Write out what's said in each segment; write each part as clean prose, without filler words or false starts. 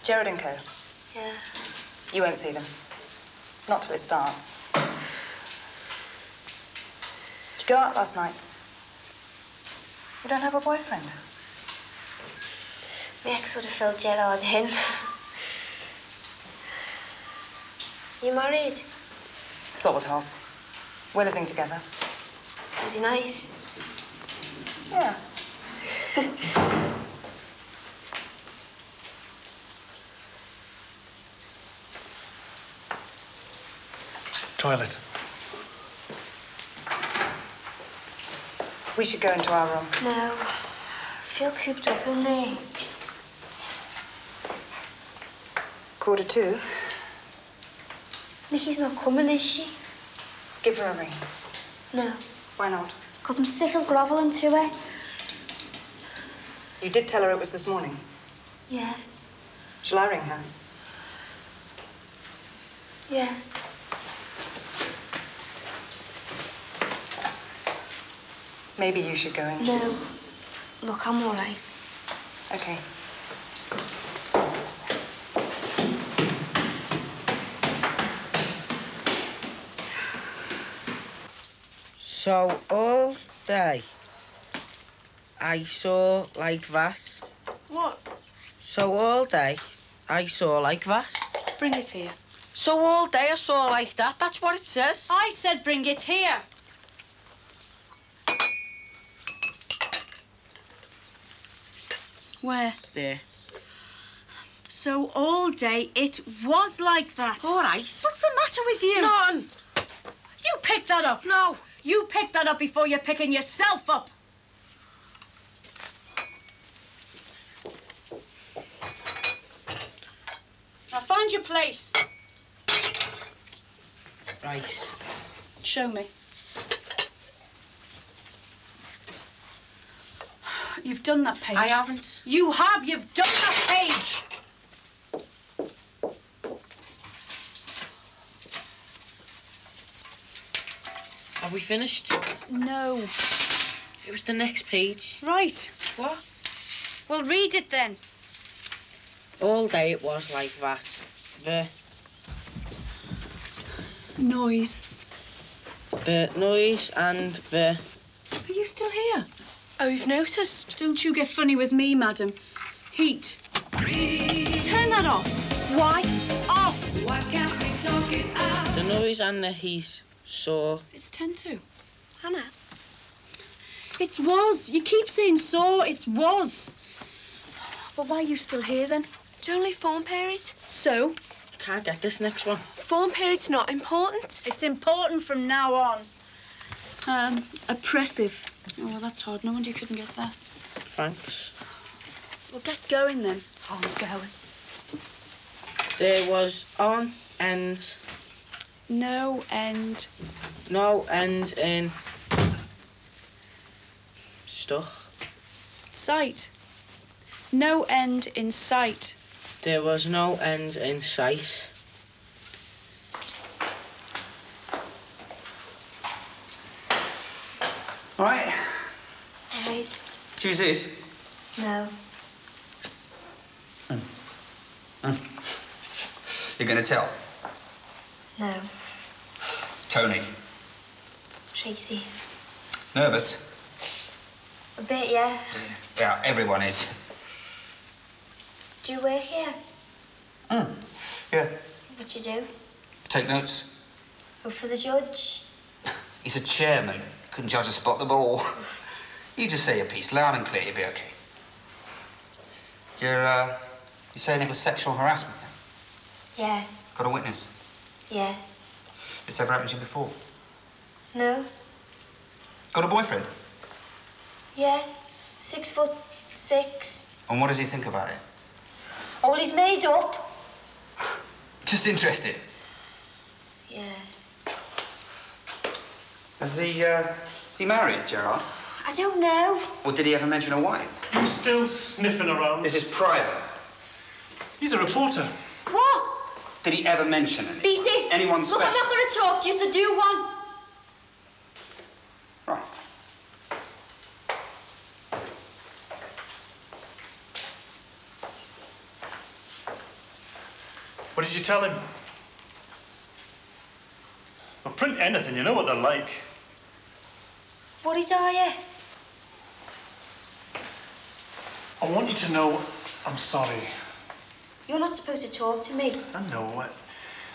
Gerard and Co. Yeah. You won't see them. Not till it starts. Did you go out last night? You don't have a boyfriend? My ex would have filled Gerard in. You married? Sort of. We're living together. Is he nice? Yeah. Toilet. We should go into our room. No. I feel cooped up in there. 2:45. Nikki's not coming, is she? Give her a ring. No. Why not? Because I'm sick of grovelling to her. You did tell her it was this morning. Yeah. Shall I ring her? Yeah. Maybe you should go in. No. Look, I'm all right. Okay. So all day I saw like that. What? So all day I saw like that. Bring it here. So all day I saw like that. That's what it says. I said bring it here. Where? There. So all day it was like that. All right. What's the matter with you? None. You picked that up. No. You picked that up before you're picking yourself up. Now find your place. Right. Show me. You've done that page. I haven't. You have. You've done that page. Have we finished? No. It was the next page. Right. What? Well, read it then. All day it was like that. The Noise. noise and the... Are you still here? Oh, you've noticed. Don't you get funny with me, madam. Heat. Turn that off. Why? Off. Why can't we talk it out? The noise and the heat saw... It's 10-2. Hannah. It was. You keep saying saw. It was. Well, why are you still here, then? It's only form period. So? Can't get this next one. Form period's not important. It's important from now on. Oppressive. Oh, well, that's hard. No wonder you couldn't get that. Thanks. Well, get going, then. Oh, I'm going. There was on and... No end. No end in... stuff. Sight. No end in sight. There was no end in sight. All right. All right. Choose this. No. You're going to tell? No. Tony. Tracy. Nervous? A bit, yeah. Yeah, everyone is. Do you work here? Yeah. What you do? Take notes. Go for the judge? He's a chairman. Couldn't judge a spot the ball. You just say your piece, loud and clear, you'll be okay. You're saying it was sexual harassment? Yeah. Got a witness? Yeah. This ever happened to you before? No. Got a boyfriend? Yeah. 6'6". And what does he think about it? Oh, well, he's made up. Just interested. Yeah. Is he married, Gerard? I don't know. Or did he ever mention a wife? You still sniffing around? This is private. He's a reporter. What? Did he ever mention it? BC. Anyone Look, special? I'm not going to talk to you, so do one. Right. tell him. They'll print anything, you know what they're like. Worried, are you? I want you to know I'm sorry. You're not supposed to talk to me. I know.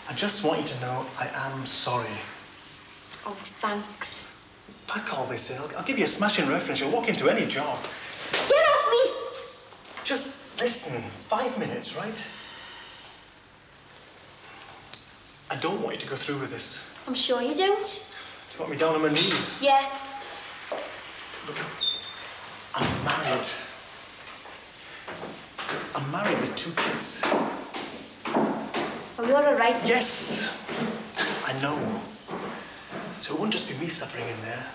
I just want you to know I am sorry. Oh, thanks. Pack all this in. I'll give you a smashing reference. You'll walk into any job. Get off me! Just listen. 5 minutes, right? I don't want you to go through with this. I'm sure you don't. Do you want me down on my knees? Yeah. Look, I'm married. I'm married with 2 kids. Oh, you're all right. Yes, I know. So it won't just be me suffering in there.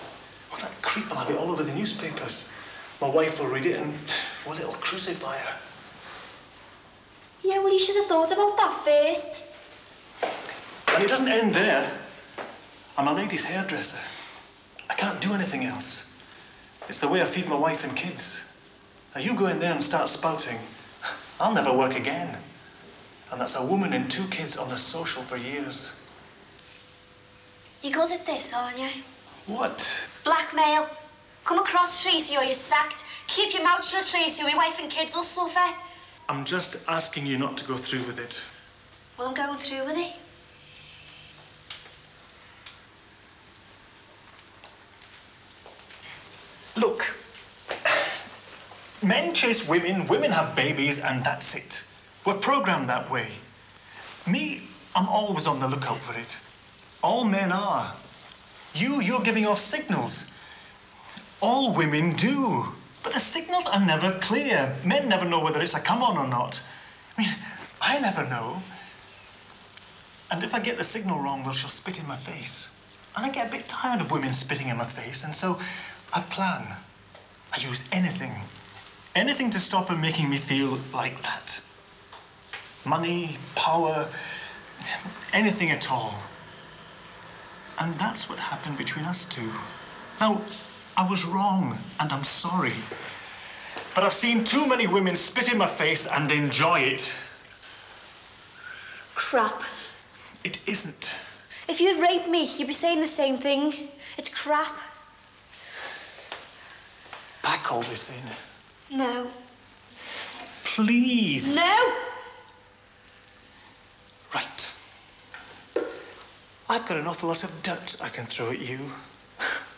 Well, that creep will have it all over the newspapers. My wife will read it and well, it'll crucify her. Yeah, well, you should have thought about that first. And it doesn't end there. I'm a lady's hairdresser. I can't do anything else. It's the way I feed my wife and kids. Now, you go in there and start spouting, I'll never work again. And that's a woman and 2 kids on the social for years. You're good at this, aren't you? What? Blackmail. Come across Tracy or you're sacked. Keep your mouth shut, Tracy, or your wife and kids will suffer. I'm just asking you not to go through with it. Well, I'm going through with it. Look, men chase women, women have babies, and that's it. We're programmed that way. Me, I'm always on the lookout for it. All men are. You're giving off signals. All women do. But the signals are never clear. Men never know whether it's a come-on or not. I mean, I never know. And if I get the signal wrong, well, she'll spit in my face. And I get a bit tired of women spitting in my face, and so I plan. I use anything. Anything to stop her making me feel like that. Money, power, anything at all. And that's what happened between us 2. Now, I was wrong, and I'm sorry. But I've seen too many women spit in my face and enjoy it. Crap. It isn't. If you'd raped me, you'd be saying the same thing. It's crap. Pack all this in. No. Please. No! Right. I've got an awful lot of dirt I can throw at you,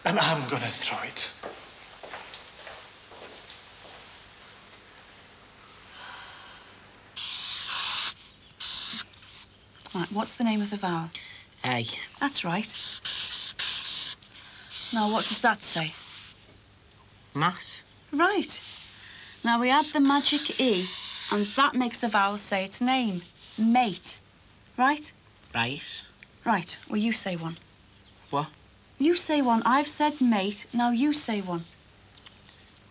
and I'm gonna throw it. Right, what's the name of the vowel? A. That's right. Now, what does that say? Mass. Right. Now, we add the magic E, and that makes the vowel say its name. Mate. Right? Rice. Right. Well, you say one. What? You say one. I've said mate. Now you say one.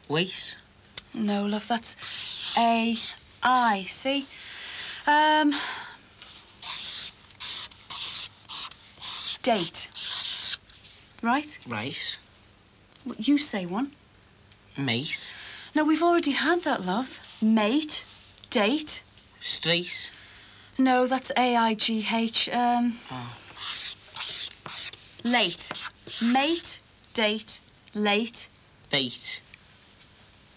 Waste. No, love, that's A-I. See? Date. Right? Rice. Well, you say one. Mace. No, we've already had that, love. Mate. Date. Street. No, that's A-I-G-H. Late. Mate. Date. Late. Bait.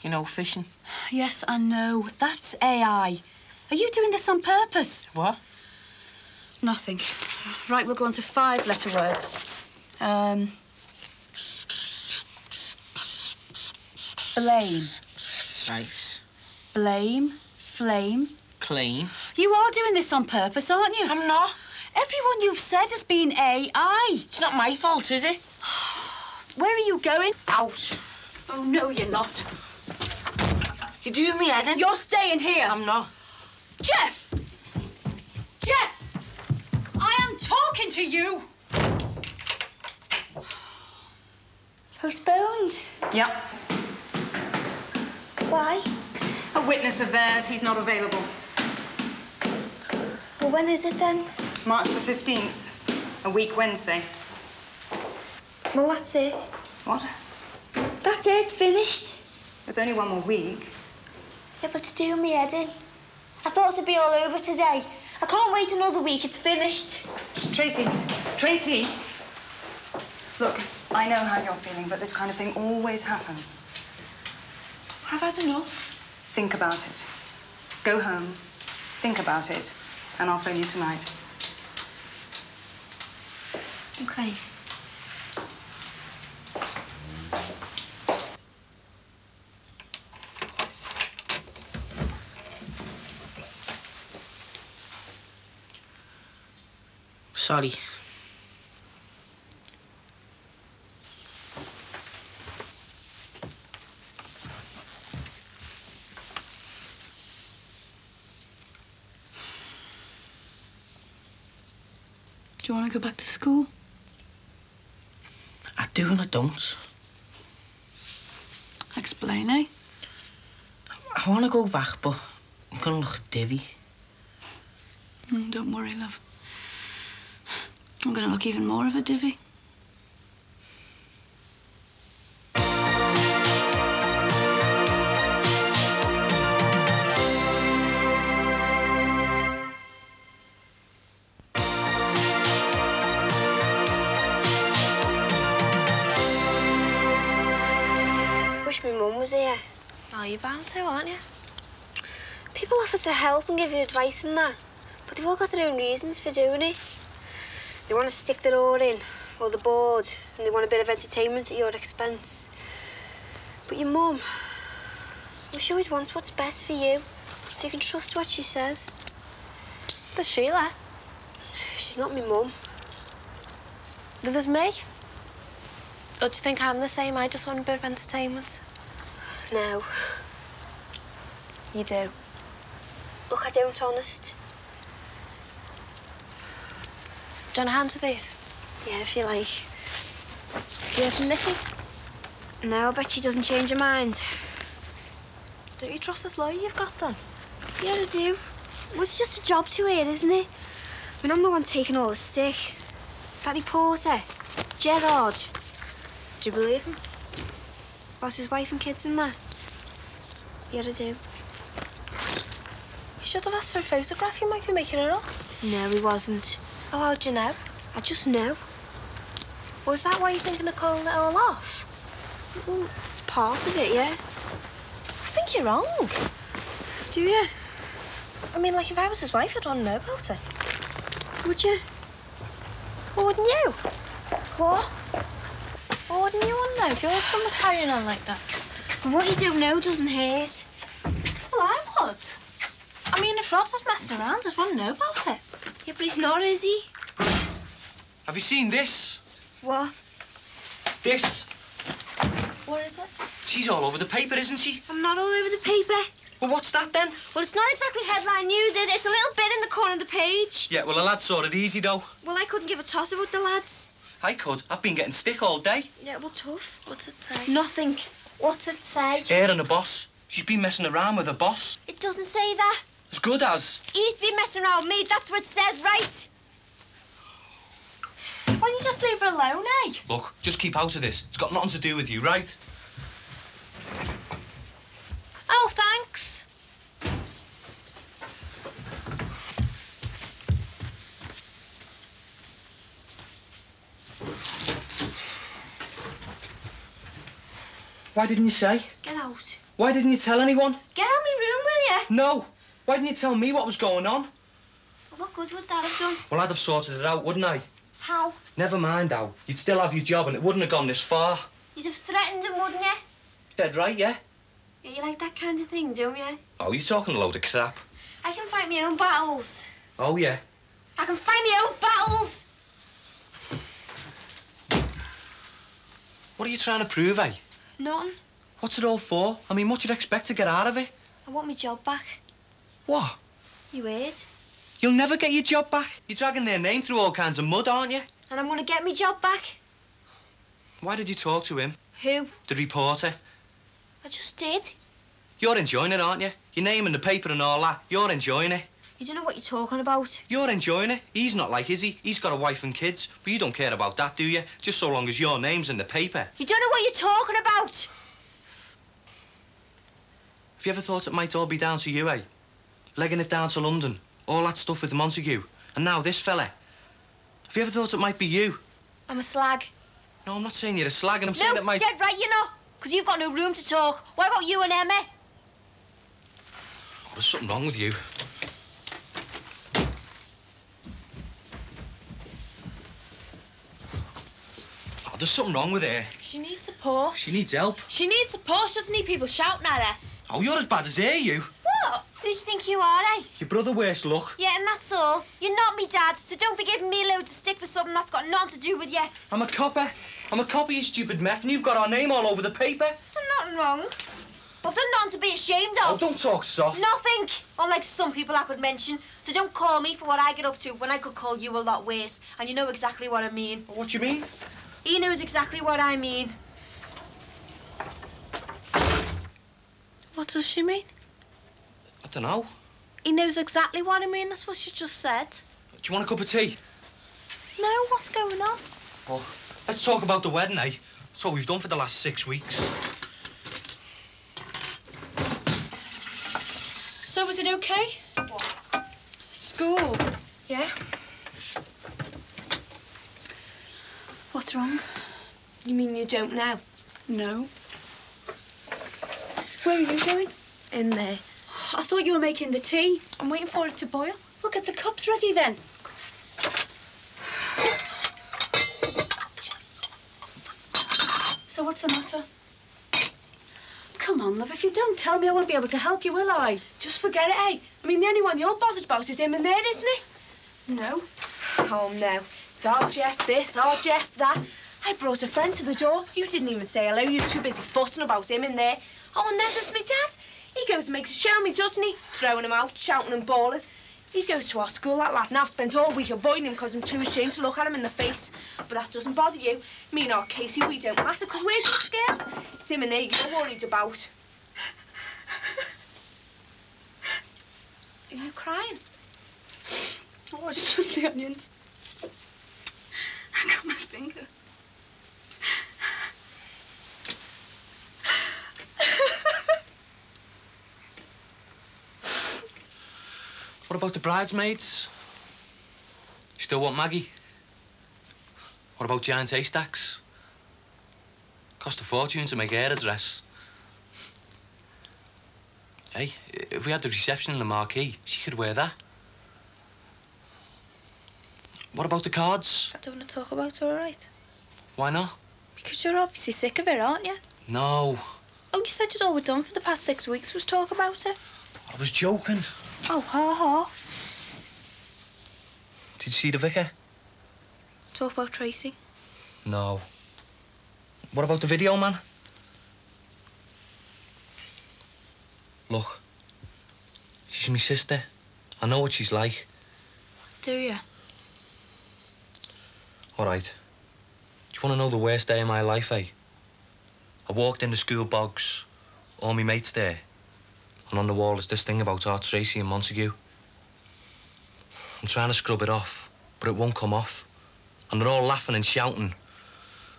You know, fishing. Yes, I know. That's AI. Are you doing this on purpose? What? Nothing. Right, we'll go on to 5-letter words. Blame. Rice. Blame. Flame. Clean. You are doing this on purpose, aren't you? I'm not. Everyone you've said has been AI. It's not my fault, is it? Where are you going? Out. Oh, no, you're not. You're doing me head in. You're staying here. I'm not. Jeff! Jeff! I am talking to you! Postponed? Yep. Why? A witness of theirs, he's not available. Well, when is it then? March the 15th, a week Wednesday. Well, that's it. What? That's it, it's finished. There's only one more week. Yeah, but it's doing me head in. I thought it'd be all over today. I can't wait another week. It's finished. Tracy, Tracy. Look, I know how you're feeling, but this kind of thing always happens. I've had enough. Think about it. Go home, think about it, and I'll phone you tonight. Okay. Sorry. Do you want to go back to school? I do and I don't. Explain, eh? I want to go back, but I'm going to look divvy. Don't worry, love. I'm going to look even more of a divvy. Wish my mum was here. Oh, you're bound to, aren't you? People offer to help and give you advice and that, but they've all got their own reasons for doing it. They want to stick their oar in, or they're bored, and they want a bit of entertainment at your expense. But your mum, well, she always wants what's best for you, so you can trust what she says. There's Sheila. She's not my mum. But there's me. Or do you think I'm the same? I just want a bit of entertainment. No. You do. Look, I don't, honest. Do you want a hand with these? Yeah, if you like. Yeah, from Nicky. No, I bet she doesn't change her mind. Don't you trust this lawyer you've got, then? Yeah, I do. Well, it's just a job to her, isn't it? I mean, I'm the one taking all the stick. Danny Porter, Gerard. Do you believe him? About his wife and kids and that? Yeah, I do. You should have asked for a photograph. You might be making it up. No, he wasn't. Oh, how'd you know? I just know. Was that why you're thinking of calling it all off? Well, it's part of it, yeah. I think you're wrong. Do you? I mean, like, if I was his wife, I'd want to know about it. Would you? Well, wouldn't you? What? Well, wouldn't you want to know if your husband was carrying on like that? Well, what you don't know doesn't hurt. Well, I would. I mean, if Rod was messing around, I'd want to know about it. Yeah, but he's not, is he? Have you seen this? What? This? What is it? She's all over the paper, isn't she? I'm not all over the paper. Well, what's that then? Well, it's not exactly headline news, is it? It's a little bit in the corner of the page. Yeah, well, the lad saw it easy, though. Well, I couldn't give a toss about the lads. I could. I've been getting stick all day. Yeah, well, tough. What's it say? Nothing. What's it say? Her and the boss. She's been messing around with the boss. It doesn't say that. As good as. He's been messing around with me, that's what it says, right? Why don't you just leave her alone, eh? Look, just keep out of this. It's got nothing to do with you, right? Oh, thanks. Why didn't you say? Get out. Why didn't you tell anyone? Get out of my room, will you? No. Why didn't you tell me what was going on? Well, what good would that have done? Well, I'd have sorted it out, wouldn't I? How? Never mind how. You'd still have your job and it wouldn't have gone this far. You'd have threatened him, wouldn't you? Dead right, yeah? Yeah, you like that kind of thing, don't you? Oh, you're talking a load of crap. I can fight my own battles. Oh, yeah. I can fight my own battles. What are you trying to prove, eh? Nothing. What's it all for? I mean, what do you expect to get out of it? I want my job back. What? You heard? You'll never get your job back. You're dragging their name through all kinds of mud, aren't you? And I'm going to get my job back. Why did you talk to him? Who? The reporter. I just did. You're enjoying it, aren't you? Your name in the paper and all that. You're enjoying it. You don't know what you're talking about. You're enjoying it. He's not like, is he? He's got a wife and kids. But you don't care about that, do you? Just so long as your name's in the paper. You don't know what you're talking about. Have you ever thought it might all be down to you, eh? Legging it down to London. All that stuff with Montague. And now this fella. Have you ever thought it might be you? I'm a slag. No, I'm not saying you're a slag, and I'm saying it might... No, dead right, you know. Because you've got no room to talk. What about you and Emma? Oh, there's something wrong with you. Oh, there's something wrong with her. She needs support. She needs help. She needs support. She doesn't need people shouting at her. Oh, you're as bad as her, you. What? Who do you think you are, eh? Your brother worse luck. Yeah, and that's all. You're not me dad, so don't be giving me loads of stick for something that's got nothing to do with you. I'm a copper. I'm a copper, you stupid meth, and you've got our name all over the paper. I've done nothing wrong. I've done nothing to be ashamed of. Oh, don't talk soft. Nothing. Unlike some people I could mention. So don't call me for what I get up to when I could call you a lot worse. And you know exactly what I mean. What do you mean? He knows exactly what I mean. What does she mean? I don't know. He knows exactly what I mean. That's what she just said. Do you want a cup of tea? No, what's going on? Well, let's talk about the wedding, eh? That's what we've done for the last 6 weeks. So was it okay? What? School. Yeah? What's wrong? You mean you don't know? No. Where are you going? In there. I thought you were making the tea. I'm waiting for it to boil. Well, get the cups ready then. So what's the matter? Come on, love, if you don't tell me, I won't be able to help you, will I? Just forget it, eh? I mean, the only one you're bothered about is him in there, isn't he? No. Oh, no. It's our Jeff this, our Jeff that. I brought a friend to the door. You didn't even say hello. You were too busy fussing about him in there. Oh, and then there's me dad. He goes and makes a show of me, doesn't he? Throwing him out, shouting and bawling. He goes to our school, that lad, and I've spent all week avoiding him because I'm too ashamed to look at him in the face. But that doesn't bother you. Me and our Casey, we don't matter because we're just girls. It's him and there you're worried about. Are you crying? Oh, it's just the onions. I got my finger. What about the bridesmaids? You still want Maggie? What about giant haystacks? Cost a fortune to make her a dress. Hey, if we had the reception in the marquee, she could wear that. What about the cards? I don't want to talk about her, all right? Why not? Because you're obviously sick of it, aren't you? No. Oh, you said all we'd done for the past 6 weeks was talk about it. I was joking. Oh, ha. Did you see the vicar? Talk about Tracy. No. What about the video man? Look, she's my sister. I know what she's like. Do you? All right. Do you want to know the worst day of my life, eh? I walked in the school bogs, all my mates there, and on the wall is this thing about our Tracy and Montague. I'm trying to scrub it off, but it won't come off. And they're all laughing and shouting,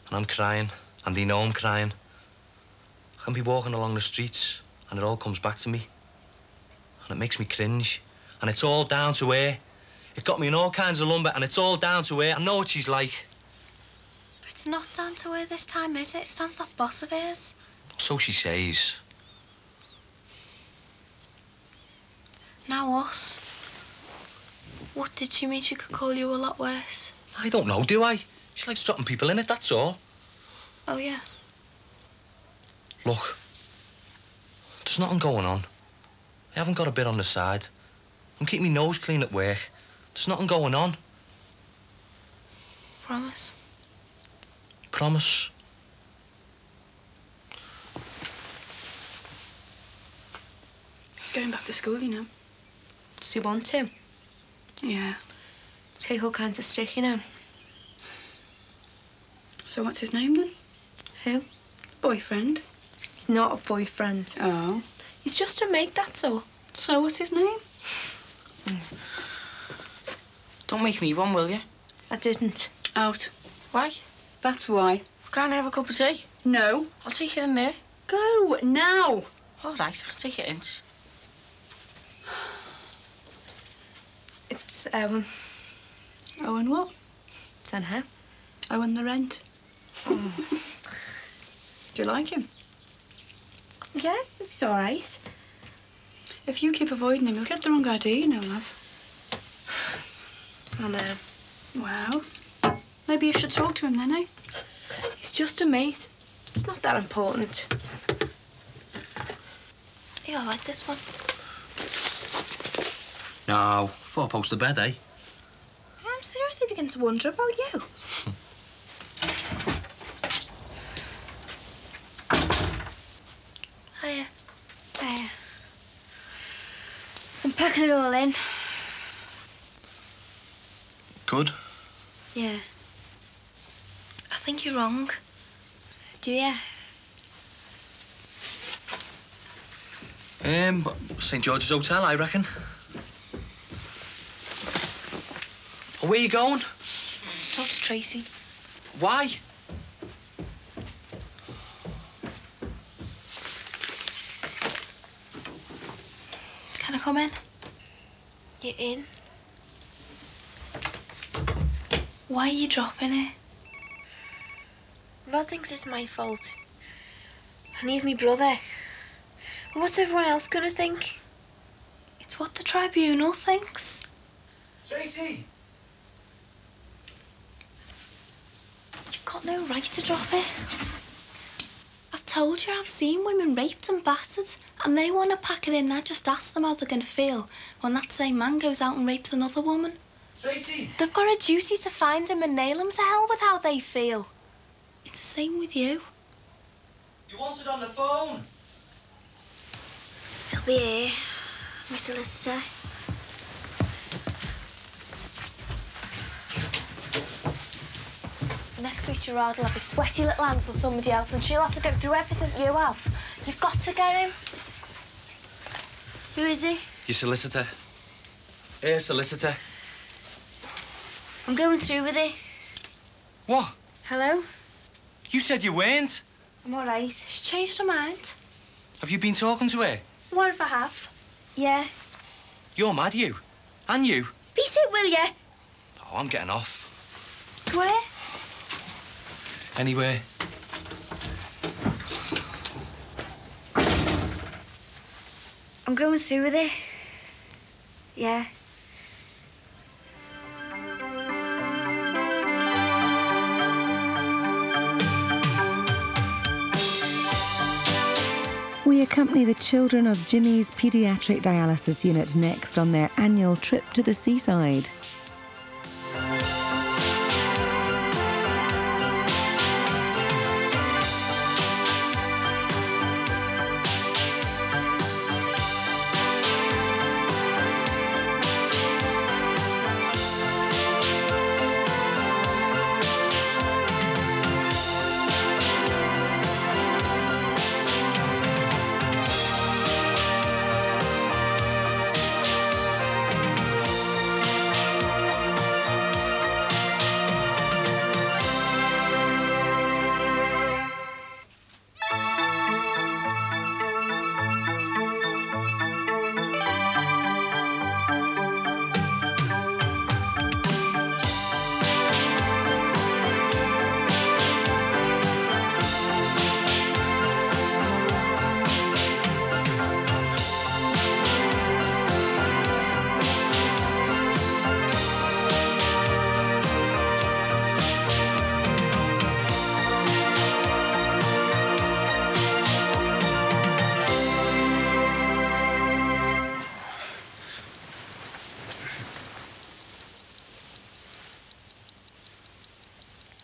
and I'm crying, and they know I'm crying. I can be walking along the streets, and it all comes back to me. And it makes me cringe. And it's all down to her. It got me in all kinds of lumber, and it's all down to her. I know what she's like. But it's not down to her this time, is it? It's down to that boss of hers. So she says. Now us. What did she mean? She could call you a lot worse? I don't know, do I? She likes dropping people in it, that's all. Oh, yeah. Look, there's nothing going on. I haven't got a bit on the side. I'm keeping my nose clean at work. There's nothing going on. Promise? Promise. He's going back to school, you know. Does he want to? Yeah. Take all kinds of stick, you know. So what's his name then? Who? Boyfriend. He's not a boyfriend. Oh. He's just a mate, that's all. So what's his name? Don't make me one, will you? I didn't. Out. Why? That's why. Can't I have a cup of tea? No. I'll take it in there. Go now. All right, I can take it in. It's Owen. Owen what? Dunno. Owen the rent. Oh. Do you like him? Yeah, it's all right. If you keep avoiding him, you'll get the wrong idea, you know, love. I know. Well, maybe you should talk to him then, eh? He's just a mate. It's not that important. Yeah, I like this one. No, 4-poster bed, eh? I'm seriously beginning to wonder about you. Hiya. Hiya. I'm packing it all in. Good. Yeah. I think you're wrong. Do you? St. George's Hotel, I reckon. Oh, where you going? Let's talk to Tracy. Why? Can I come in? You're in? Why are you dropping it? Rod thinks it's my fault. And he's my brother. What's everyone else gonna think? It's what the tribunal thinks. Tracy! You've got no right to drop it. I've told you I've seen women raped and battered, and they want to pack it in. I just ask them how they're going to feel when that same man goes out and rapes another woman. Tracy! They've got a duty to find him and nail him. To hell with how they feel. It's the same with you. You wanted on the phone. He'll be here, my solicitor. Next week, Gerard will have his sweaty little hands on somebody else, and she'll have to go through everything you have. You've got to get him. Who is he? Your solicitor. Here, solicitor. I'm going through with it. What? Hello? You said you weren't. I'm all right. She's changed her mind. Have you been talking to her? What if I have? Yeah. You're mad, you. And you. Beat it, will ya? Oh, I'm getting off. Where? Anywhere. I'm going through with it. Yeah. We accompany the children of Jimmy's paediatric dialysis unit next on their annual trip to the seaside.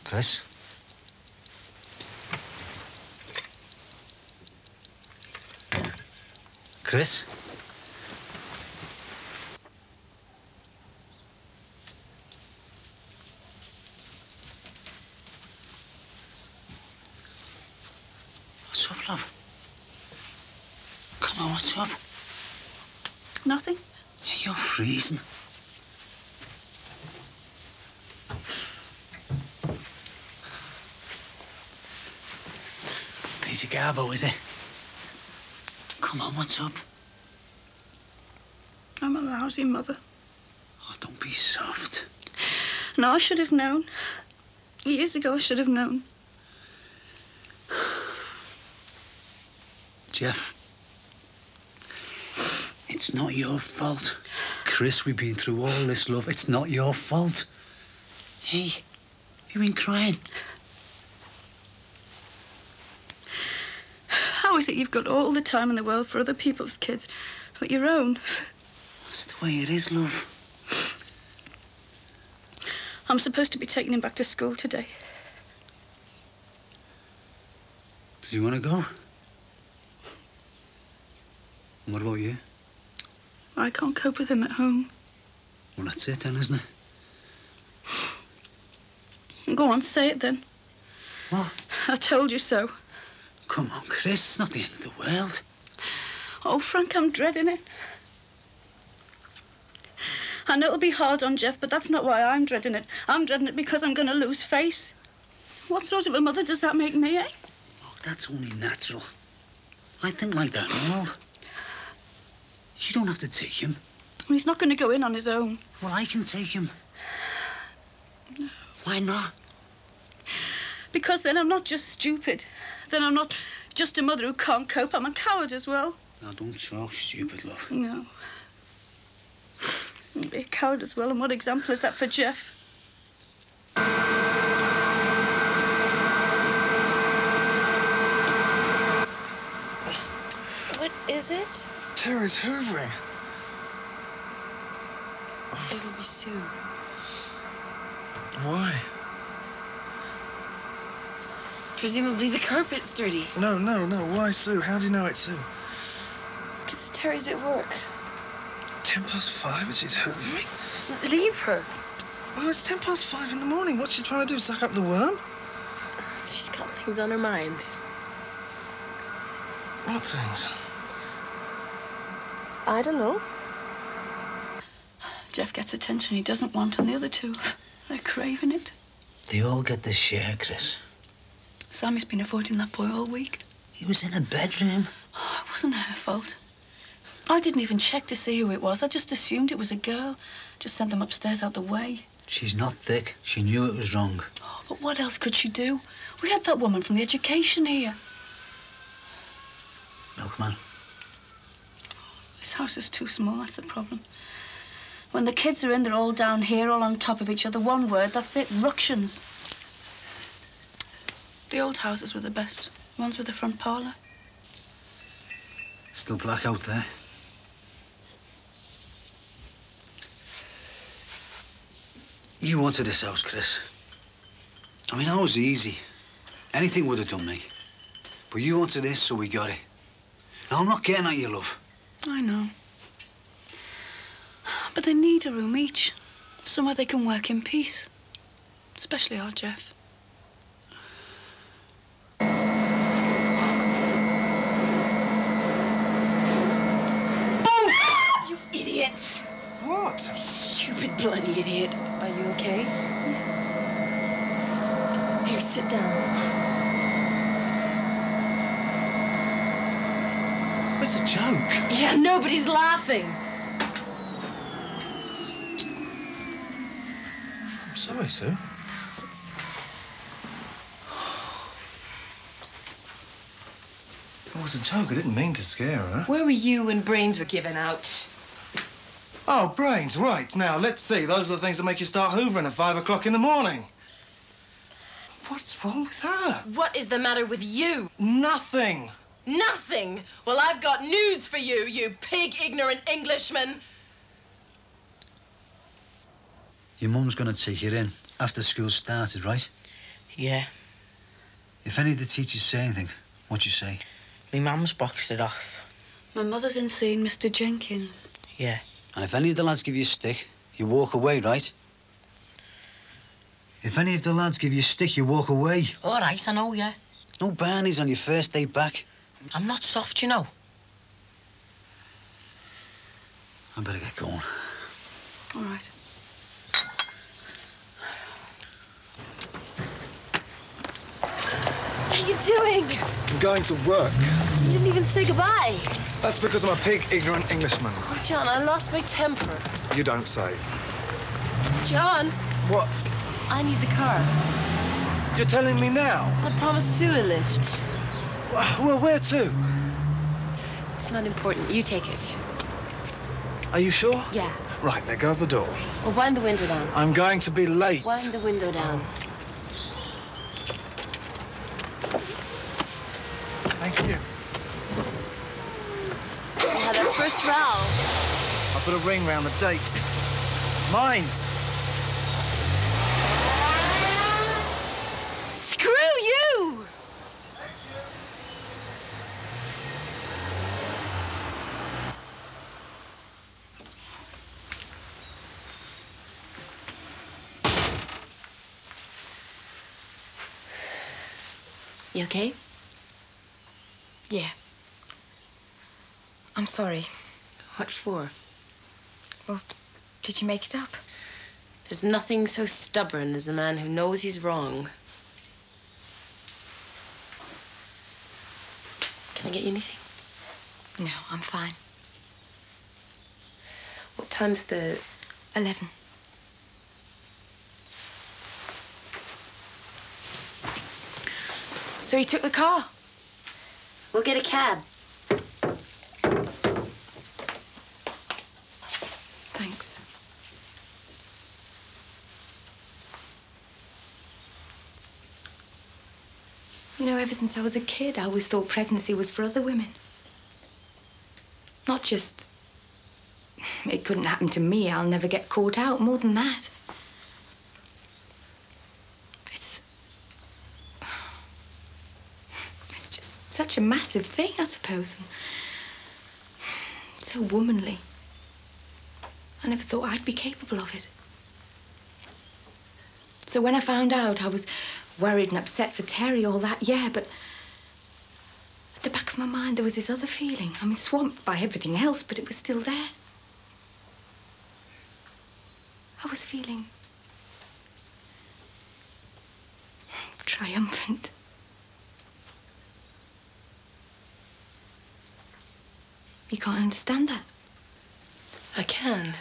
Chris? Chris? What's up, love? Come on, what's up? Nothing. Yeah, you're freezing. Piece of garbo, is it? Come on, what's up? I'm at the housing, Mother. Oh, be soft. No, I should have known. Years ago, I should have known. Jeff, it's not your fault. Chris, we've been through all this, love. It's not your fault. Hey, you've been crying. How is it you've got all the time in the world for other people's kids, but your own? That's the way it is, love. I'm supposed to be taking him back to school today. Does he want to go? And what about you? I can't cope with him at home. Well, that's it then, isn't it? Go on, say it then. What? I told you so. Come on, Chris, it's not the end of the world. Oh, Frank, I'm dreading it. I know it'll be hard on Jeff, but that's not why I'm dreading it. I'm dreading it because I'm going to lose face. What sort of a mother does that make me, eh? Look, that's only natural. I think like that, no. You don't have to take him. He's not going to go in on his own. Well, I can take him. No. Why not? Because then I'm not just stupid. Then I'm not just a mother who can't cope. I'm a coward as well. Now, don't talk stupid, love. No. I'll be a coward as well, and what example is that for Jeff? What is it? Terry's hoovering. It'll be soon. Why? Presumably the carpet's dirty. No. Why, Sue? How do you know it's Sue? Because Terry's at work. 5:10 and she's hoovering? Leave her. Well, it's 5:10 in the morning. What's she trying to do, suck up the worm? She's got things on her mind. What things? I don't know. Jeff gets attention he doesn't want, and the other two, they're craving it. They all get their share, Chris. Sammy's been avoiding that boy all week. He was in a bedroom. Oh, it wasn't her fault. I didn't even check to see who it was. I just assumed it was a girl. Just sent them upstairs out the way. She's not thick. She knew it was wrong. Oh, but what else could she do? We had that woman from the education here. Milkman. This house is too small, that's the problem. When the kids are in, they're all down here, all on top of each other. One word, that's it, ructions. The old houses were the best. The ones with the front parlour. Still black out there. You wanted this house, Chris. I mean, I was easy. Anything would have done me. But you wanted this, so we got it. Now, I'm not getting at you, love. I know. But they need a room each. Somewhere they can work in peace. Especially our Jeff. You idiot! What? Stupid bloody idiot. Are you okay? Here, sit down. It's a joke. Yeah, nobody's laughing. I'm sorry, Sue. It was a joke. I didn't mean to scare her. Where were you when brains were given out? Oh, brains, right. Now, let's see. Those are the things that make you start hoovering at 5 o'clock in the morning. What's wrong with her? What is the matter with you? Nothing. Nothing? Well, I've got news for you, you pig ignorant Englishman. Your mum's going to take you in after school started, right? Yeah. If any of the teachers say anything, what you say? My mum's boxed it off. My mother's in seeing Mr. Jenkins. Yeah. And if any of the lads give you a stick, you walk away, right? If any of the lads give you a stick, you walk away. All right, I know, yeah. No Barneys on your first day back. I'm not soft, you know. I better get going. All right. What are you doing? I'm going to work. You didn't even say goodbye. That's because I'm a pig ignorant Englishman. Oh, John, I lost my temper. You don't say. John! What? I need the car. You're telling me now? I promised Sue a lift. Well, where to? It's not important. You take it. Are you sure? Yeah. Right, let go of the door. Well, wind the window down. I'm going to be late. Wind the window down. Thank you. We had our first row. I put a ring round the date. Mind. Screw you! You okay? Yeah. I'm sorry. What for? Well, did you make it up? There's nothing so stubborn as a man who knows he's wrong. Can I get you anything? No, I'm fine. What time's the... 11. So he took the car. We'll get a cab. Thanks. You know, ever since I was a kid, I always thought pregnancy was for other women. Not just... It couldn't happen to me, I'll never get caught out, more than that. It's just such a massive thing, I suppose. And so womanly. I never thought I'd be capable of it. So when I found out, I was worried and upset for Terry, all that, yeah, but at the back of my mind, there was this other feeling. I mean, swamped by everything else, but it was still there. I was feeling triumphant. You can't understand that? I can.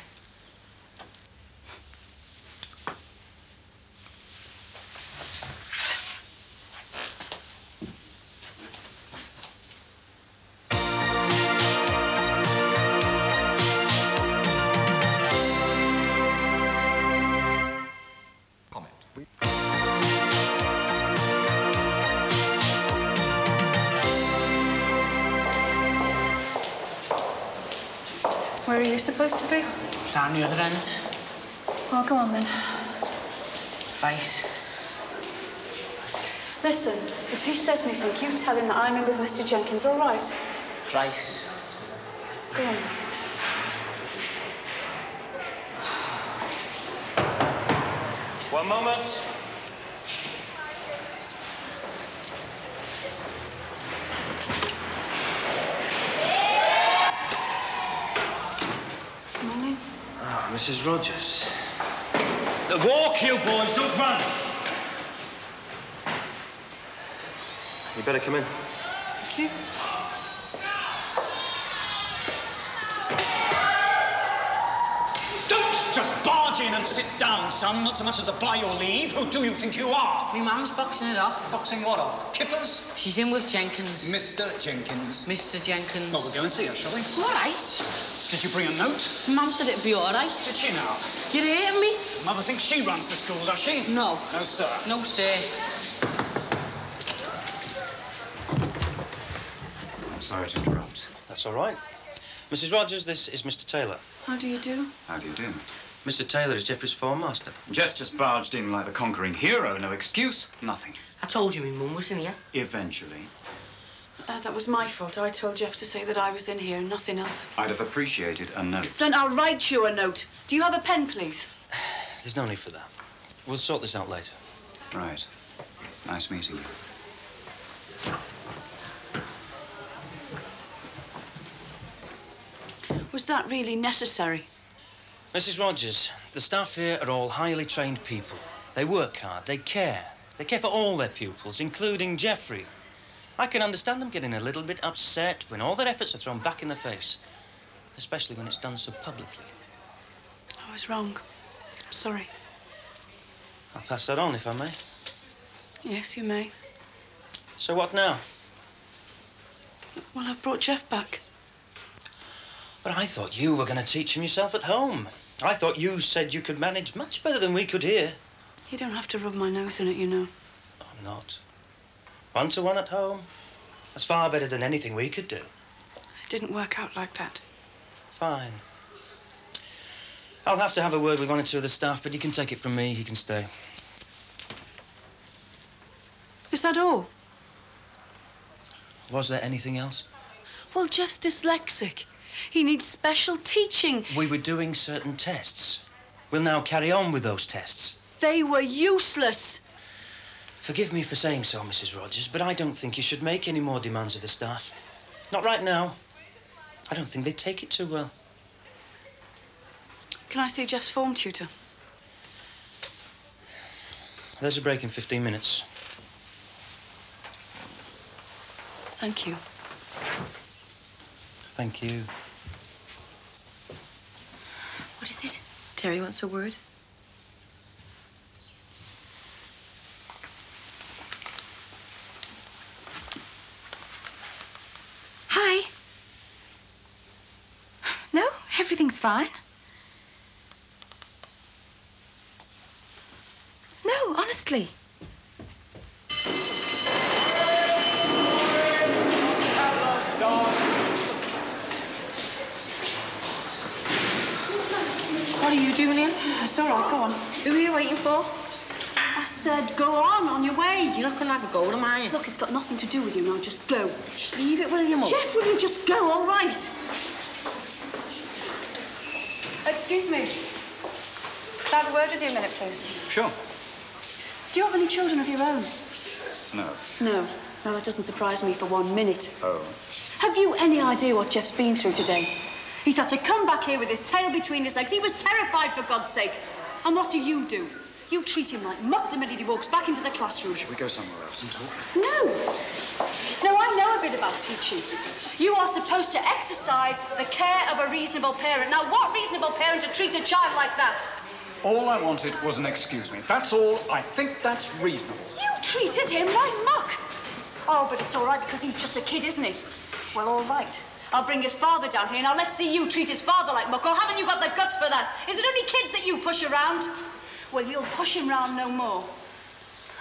Where are you supposed to be? Down the other end. Well, go on then. Right. Listen, if he says anything, you tell him that I'm in with Mr. Jenkins, all right? Right. Go on. One moment. Morning. Oh, Mrs. Rogers. Walk, you boys, don't run. You better come in. Thank you. Don't just barge in and sit down, son. Not so much as a by your leave. Who do you think you are? My mum's boxing it off. Boxing what off? Kippers? She's in with Jenkins. Mr. Jenkins. Mr. Jenkins. Well, we'll go and see her, shall we? All right. Did you bring a note? Mum said it'd be all right. Did she now? You hating me? Mother thinks she runs the school, does she? No. No, sir. No, sir. I'm sorry to interrupt. That's all right. Mrs. Rogers, this is Mr. Taylor. How do you do? How do you do? Mr. Taylor is Geoffrey's form master. Jeff just barged in like the conquering hero. No excuse, nothing. I told you my mum was in here. Eventually. That was my fault. I told Jeff to say that I was in here and nothing else. I'd have appreciated a note. Then I'll write you a note. Do you have a pen, please? There's no need for that. We'll sort this out later. Right. Nice meeting you. Was that really necessary? Mrs. Rogers, the staff here are all highly trained people. They work hard, they care. They care for all their pupils, including Geoffrey. I can understand them getting a little bit upset when all their efforts are thrown back in the face, especially when it's done so publicly. I was wrong. Sorry. I'll pass that on, if I may. Yes, you may. So what now? Well, I've brought Jeff back. But I thought you were going to teach him yourself at home. I thought you said you could manage much better than we could here. You don't have to rub my nose in it, you know. I'm not. 1-to-1 at home. That's far better than anything we could do. It didn't work out like that. Fine. I'll have to have a word with 1 or 2 of the staff, but you can take it from me. He can stay. Is that all? Was there anything else? Well, Jeff's dyslexic. He needs special teaching. We were doing certain tests. We'll now carry on with those tests. They were useless. Forgive me for saying so, Mrs. Rogers, but I don't think you should make any more demands of the staff. Not right now. I don't think they take it too well. Can I see Jeff's form tutor? There's a break in 15 minutes. Thank you. Thank you. What is it? Terry wants a word. Hi. No, everything's fine. No, honestly. What are you doing here? It's all right, go on. Who are you waiting for? I said go on your way. You're not going to have a go, am I? Look, it's got nothing to do with you now. Just go. Just leave it, will you, Mum? Jeff, will you just go, all right? Excuse me. Can I have a word with you a minute, please? Sure. Do you have any children of your own? No. No. No, that doesn't surprise me for 1 minute. Oh. Have you any idea what Jeff's been through today? He's had to come back here with his tail between his legs. He was terrified, for God's sake. And what do? You treat him like muck the minute he walks back into the classroom. Should we go somewhere else and talk? No. No, I know a bit about teaching. You are supposed to exercise the care of a reasonable parent. Now, what reasonable parent would treat a child like that? All I wanted was an excuse me. That's all. I think that's reasonable. You treated him like muck. Oh, but it's all right because he's just a kid, isn't he? Well, all right. I'll bring his father down here. Now, let's see you treat his father like muck. Or haven't you got the guts for that? Is it only kids that you push around? Well, you'll push him round no more.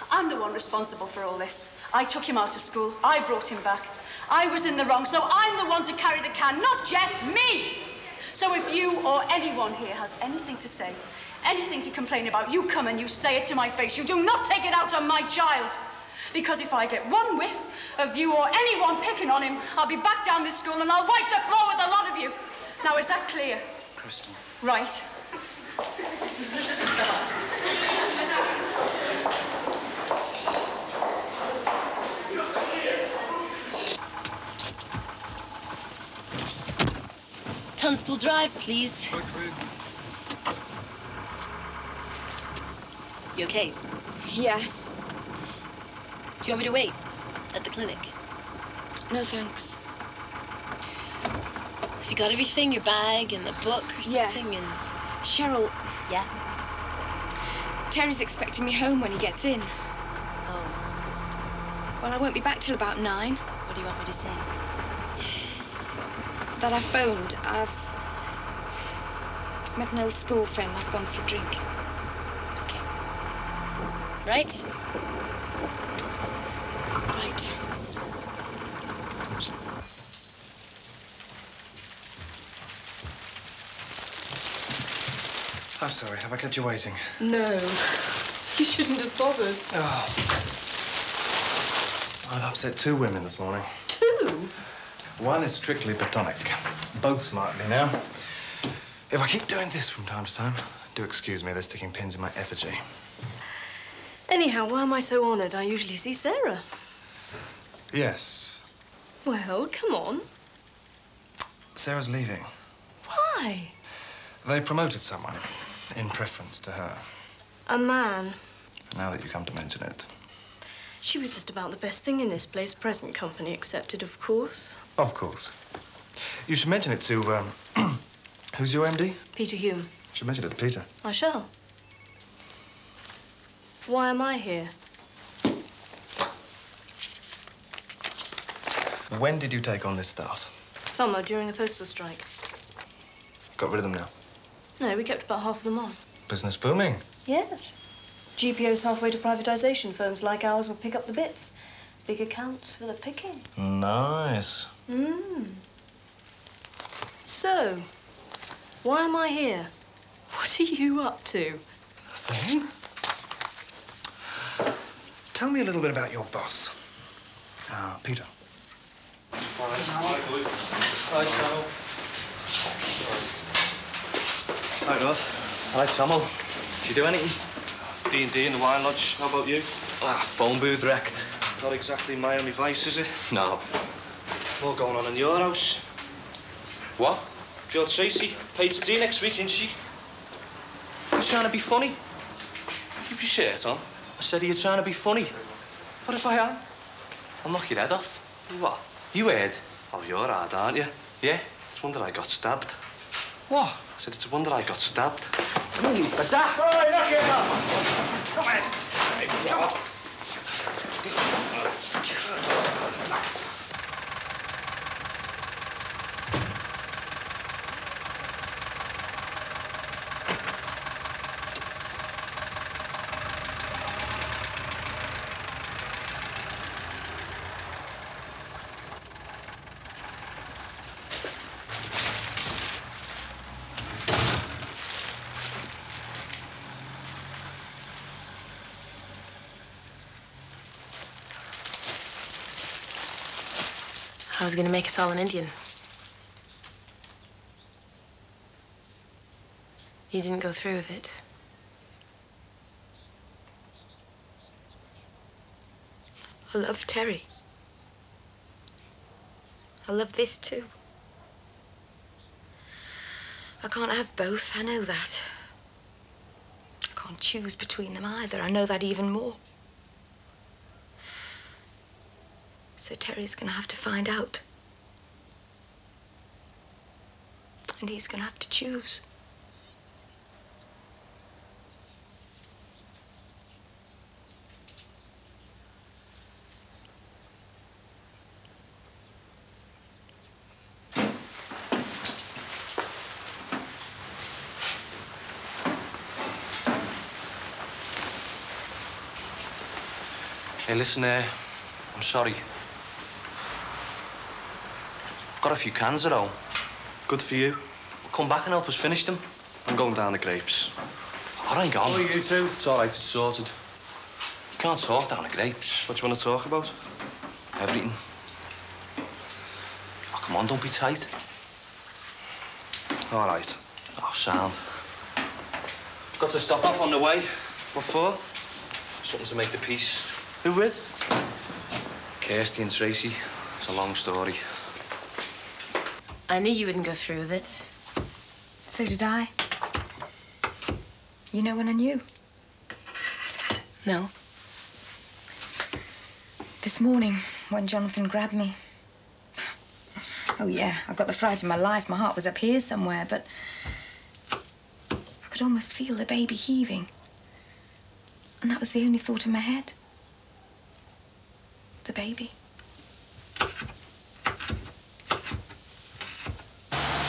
I'm the one responsible for all this. I took him out of school. I brought him back. I was in the wrong, so I'm the one to carry the can, not Jeff, me! So if you or anyone here has anything to say, anything to complain about, you come and you say it to my face. You do not take it out on my child. Because if I get one whiff of you or anyone picking on him, I'll be back down this school and I'll wipe the floor with a lot of you. Now, is that clear? Crystal. Right. Tunstall Drive, please. You okay? Yeah. Do you want me to wait at the clinic? No, thanks. Have you got everything? Your bag and the book or something? And Cheryl, yeah. Terry's expecting me home when he gets in. Oh, Well, I won't be back till about 9. what do you want me to say? That I phoned. I've met an old school friend. I've gone for a drink. Okay. Right? Right. I'm sorry, have I kept you waiting? No. You shouldn't have bothered. Oh. I've upset 2 women this morning. 2? One is strictly platonic. Both might be now. If I keep doing this from time to time, do excuse me, they're sticking pins in my effigy. Anyhow, why am I so honoured? I usually see Sarah. Yes. Well, come on. Sarah's leaving. Why? They promoted someone in preference to her. A man. Now that you come to mention it. She was just about the best thing in this place, present company accepted, of course. Of course. You should mention it to, who's your MD? Peter Hume. You should mention it to Peter. I shall. Why am I here? When did you take on this staff? Summer, during the postal strike. Got rid of them now? No, we kept about half of them on. Business booming. Yes. GPO's halfway to privatisation. Firms like ours will pick up the bits. Big accounts for the picking. Nice. So, why am I here? What are you up to? Nothing. Tell me a little bit about your boss. Peter. Hi, Samuel. Hi, Dad. Hi, Samuel. Did you do anything? D&D in the wine lodge. How about you? Phone booth wrecked. Not exactly Miami Vice, is it? No. More going on in your house. What? Girl Tracy, page 3 next week, isn't she? You trying to be funny? Keep your shirt on. I said, are you trying to be funny? What if I am? I'll knock your head off. What? You heard? Oh, you're hard, aren't you? Yeah? It's a wonder I got stabbed. What? I said, it's a wonder I got stabbed. Only for that. All right, knock it off. Come on. Come on. I was gonna make us all an Indian. You didn't go through with it. I love Terry. I love this too. I can't have both, I know that. I can't choose between them either, I know that even more. So Terry's gonna have to find out. And he's gonna have to choose. Hey, listen, I'm sorry. Got a few cans at home. Good for you. Come back and help us finish them. I'm going down the grapes. I ain't gone. Oh, you two? It's all right, it's sorted. You can't talk down the grapes. What do you want to talk about? Everything. Oh, come on, don't be tight. All right. Oh, sound. Got to stop off on the way. What for? Something to make the peace. Who with? Kirsty and Tracy. It's a long story. I knew you wouldn't go through with it. So did I. You know when I knew? No. This morning, when Jonathan grabbed me. Oh, yeah, I got the fright of my life. My heart was up here somewhere, but I could almost feel the baby heaving. And that was the only thought in my head. The baby. So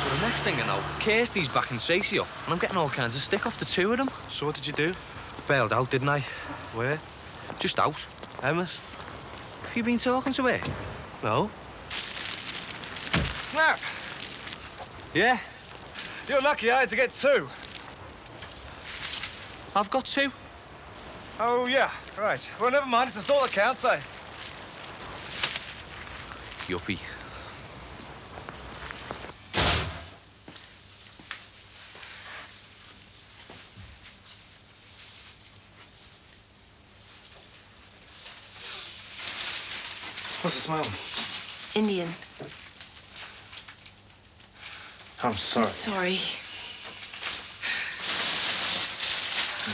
the next thing I know, Kirsty's backing Tracy up, and I'm getting all kinds of stick off the two of them. So what did you do? Bailed out, didn't I? Where? Just out. Emmett? Have you been talking to her? No. Snap! Yeah? You're lucky I had to get 2. I've got 2. Oh, yeah, right. Well, never mind. It's the thought that counts, eh? Yuppie. What's the smell? Indian. I'm sorry. I'm sorry.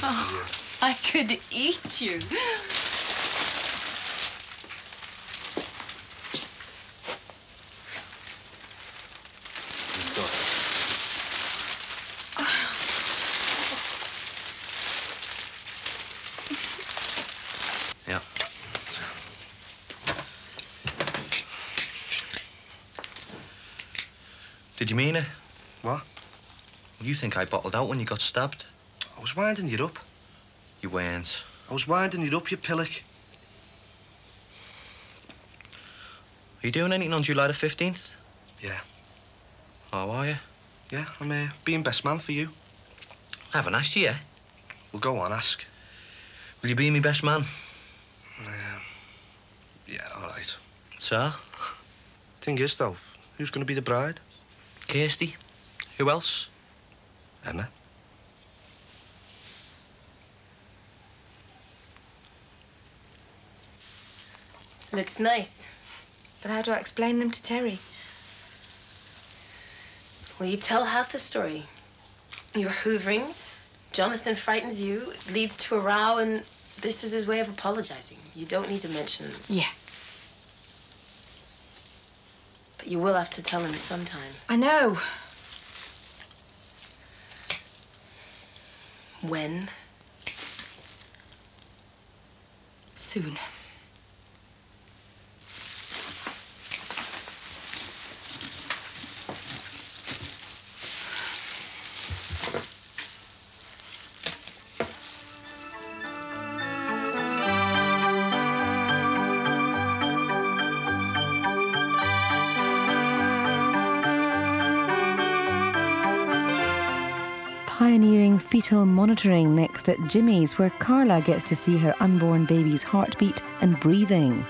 Oh, I could eat you. I'm sorry. Did you mean it? What? You think I bottled out when you got stabbed? I was winding you up. You weren't. I was winding you up, you pillock. Are you doing anything on July the 15th? Yeah. Oh, are you? Yeah, I'm being best man for you. I haven't asked you yet. Well, go on, ask. Will you be my best man? Yeah, all right. So? Thing is, though, who's going to be the bride? Kirsty. Who else? Emma. Looks nice. But how do I explain them to Terry? Well, you tell half the story. You're hoovering, Jonathan frightens you, it leads to a row, and this is his way of apologizing. You don't need to mention... Yeah. But you will have to tell him sometime. I know. When? Soon. Pioneering fetal monitoring next at Jimmy's, where Carla gets to see her unborn baby's heartbeat and breathing.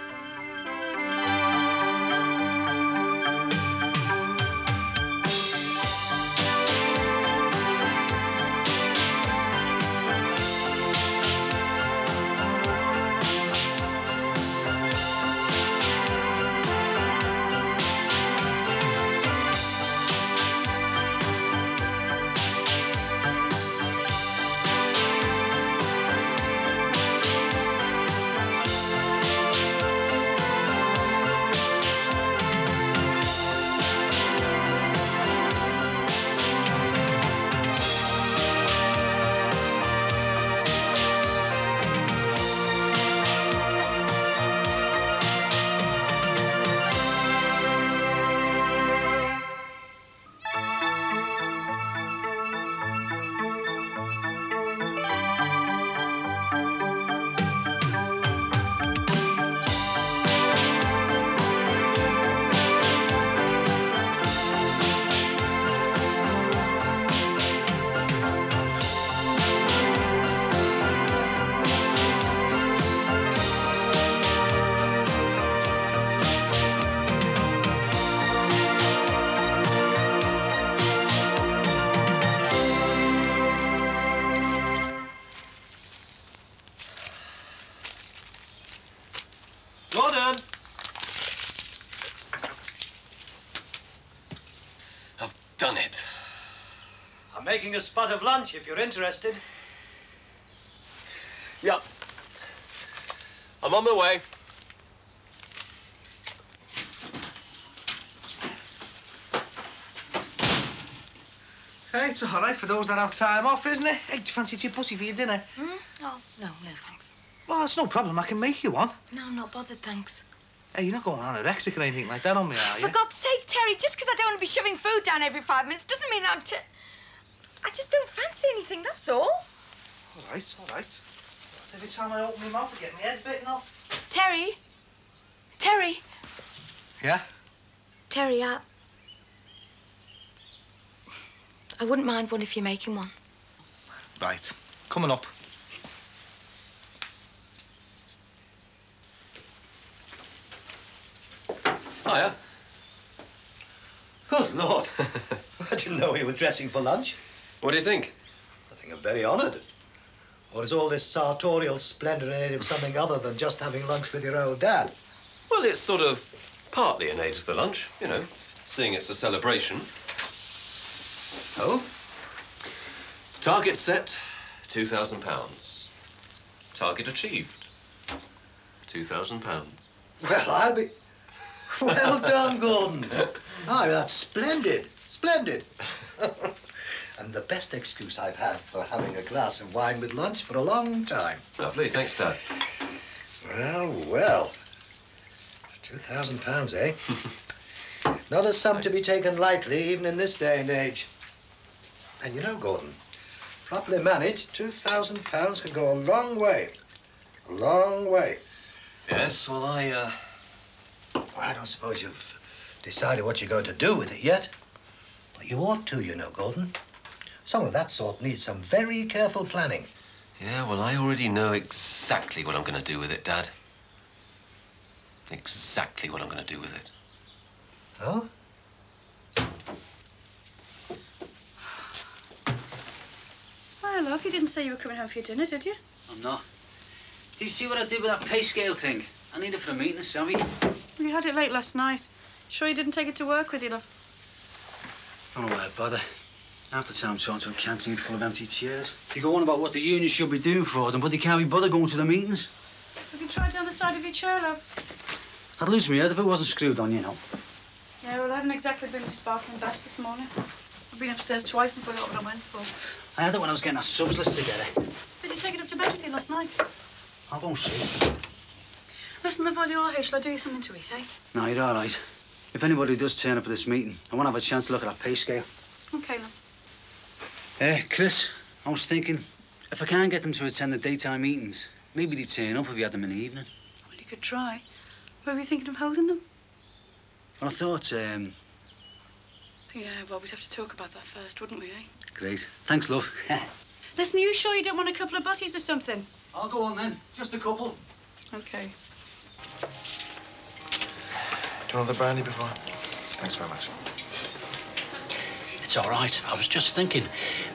Gordon! I've done it. I'm making a spot of lunch if you're interested. Yep. I'm on my way. Hey, it's all right for those that have time off, isn't it? Hey, do you fancy tea pussy for your dinner? Oh, no, thanks. Well, it's no problem. I can make you one. No, I'm not bothered, thanks. Hey, you're not going anorexic or anything like that on me, are you? For God's sake, Terry, just because I don't want to be shoving food down every 5 minutes doesn't mean I'm I just don't fancy anything, that's all. All right, all right. But every time I open my mouth, I get my head bitten off. Terry? Terry? Yeah? Terry, I wouldn't mind one if you're making one. Right. Coming up. Hiya. Good Lord. I didn't know you were dressing for lunch. What do you think? I think I'm very honoured. Or is all this sartorial splendour in aid of something other than just having lunch with your old dad? Well, it's sort of partly in aid of the lunch, you know, seeing it's a celebration. Oh? Target set, £2,000. Target achieved, £2,000. Well, I'll be... Well done, Gordon. Aye, that's splendid. Splendid. And the best excuse I've had for having a glass of wine with lunch for a long time. Lovely, thanks, Dad. Well, well. £2,000, eh? Not a sum to be taken lightly, even in this day and age. And you know, Gordon, properly managed, £2,000 can go a long way. A long way. Yes, well, I don't suppose you've decided what you're going to do with it yet. But you ought to, you know, Gordon. Some of that sort needs some very careful planning. Yeah, well, I already know exactly what I'm going to do with it, Dad. Exactly what I'm going to do with it. Oh? Well, love, you didn't say you were coming home for your dinner, did you? I'm not. Did you see what I did with that pay scale thing? I need it for a meeting, Sammy. You had it late last night. Sure you didn't take it to work with you, love? Don't know why I bother. Half the time I'm talking to a canteen full of empty chairs. They go on about what the union should be doing for them, but they can't be bothered going to the meetings. Have you tried down the side of your chair, love? I'd lose my head if it wasn't screwed on, you know. Yeah, well, I haven't exactly been with Sparkling Bash this morning. I've been upstairs twice and forgot what I went for. I had it when I was getting our subs list together. Did you take it up to bed with you last night? I'll go and see. Listen, love, while you are here, shall I do you something to eat, eh? No, you're all right. If anybody does turn up at this meeting, I want to have a chance to look at that pay scale. OK, love. Chris, I was thinking, if I can't get them to attend the daytime meetings, maybe they'd turn up if you had them in the evening. Well, you could try. Where were you thinking of holding them? Well, I thought, Yeah, well, we'd have to talk about that first, wouldn't we, eh? Great. Thanks, love. Listen, are you sure you don't want a couple of butties or something? I'll go on then. Just a couple. OK. Do you want the brandy before? Thanks very much. It's all right. I was just thinking,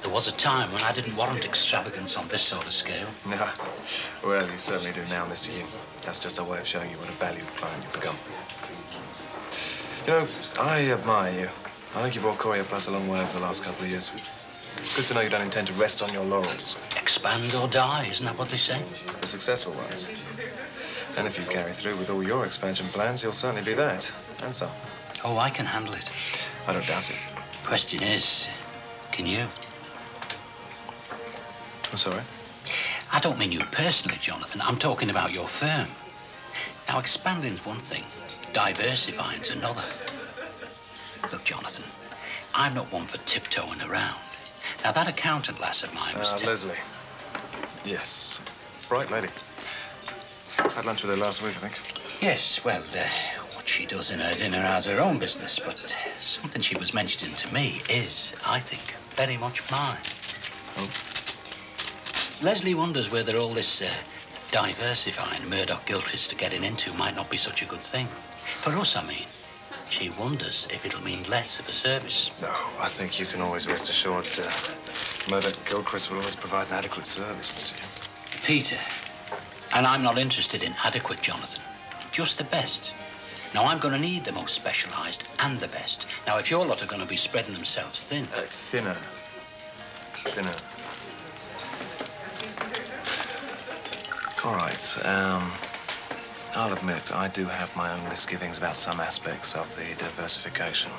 there was a time when I didn't warrant extravagance on this sort of scale. No. Well, you certainly do now, Mr. Yin. That's just a way of showing you what a valued client you've become. You know, I admire you. I think you brought Courier Plus a long way over the last couple of years. It's good to know you don't intend to rest on your laurels. Expand or die, isn't that what they say? The successful ones. And if you carry through with all your expansion plans, you'll certainly be that, and some. Oh, I can handle it. I don't doubt it. Question is, can you? I'm sorry? I don't mean you personally, Jonathan. I'm talking about your firm. Now, expanding's one thing. Diversifying's another. Look, Jonathan, I'm not one for tiptoeing around. Now, that accountant lass of mine was... Leslie. Yes. Bright lady. Had lunch with her last week, I think. Yes, well, what she does in her dinner hour's her own business, but something she was mentioning to me is, I think, very much mine. Oh. Leslie wonders whether all this diversifying Murdoch-Gilchrist are getting into might not be such a good thing. For us, I mean. She wonders if it'll mean less of a service. No, I think you can always rest assured Murdoch-Gilchrist will always provide an adequate service, Mr. Yin. Peter, and I'm not interested in adequate, Jonathan. Just the best. Now, I'm going to need the most specialised and the best. Now, if your lot are going to be spreading themselves thin... Thinner. Thinner. All right, I'll admit I do have my own misgivings about some aspects of the diversification.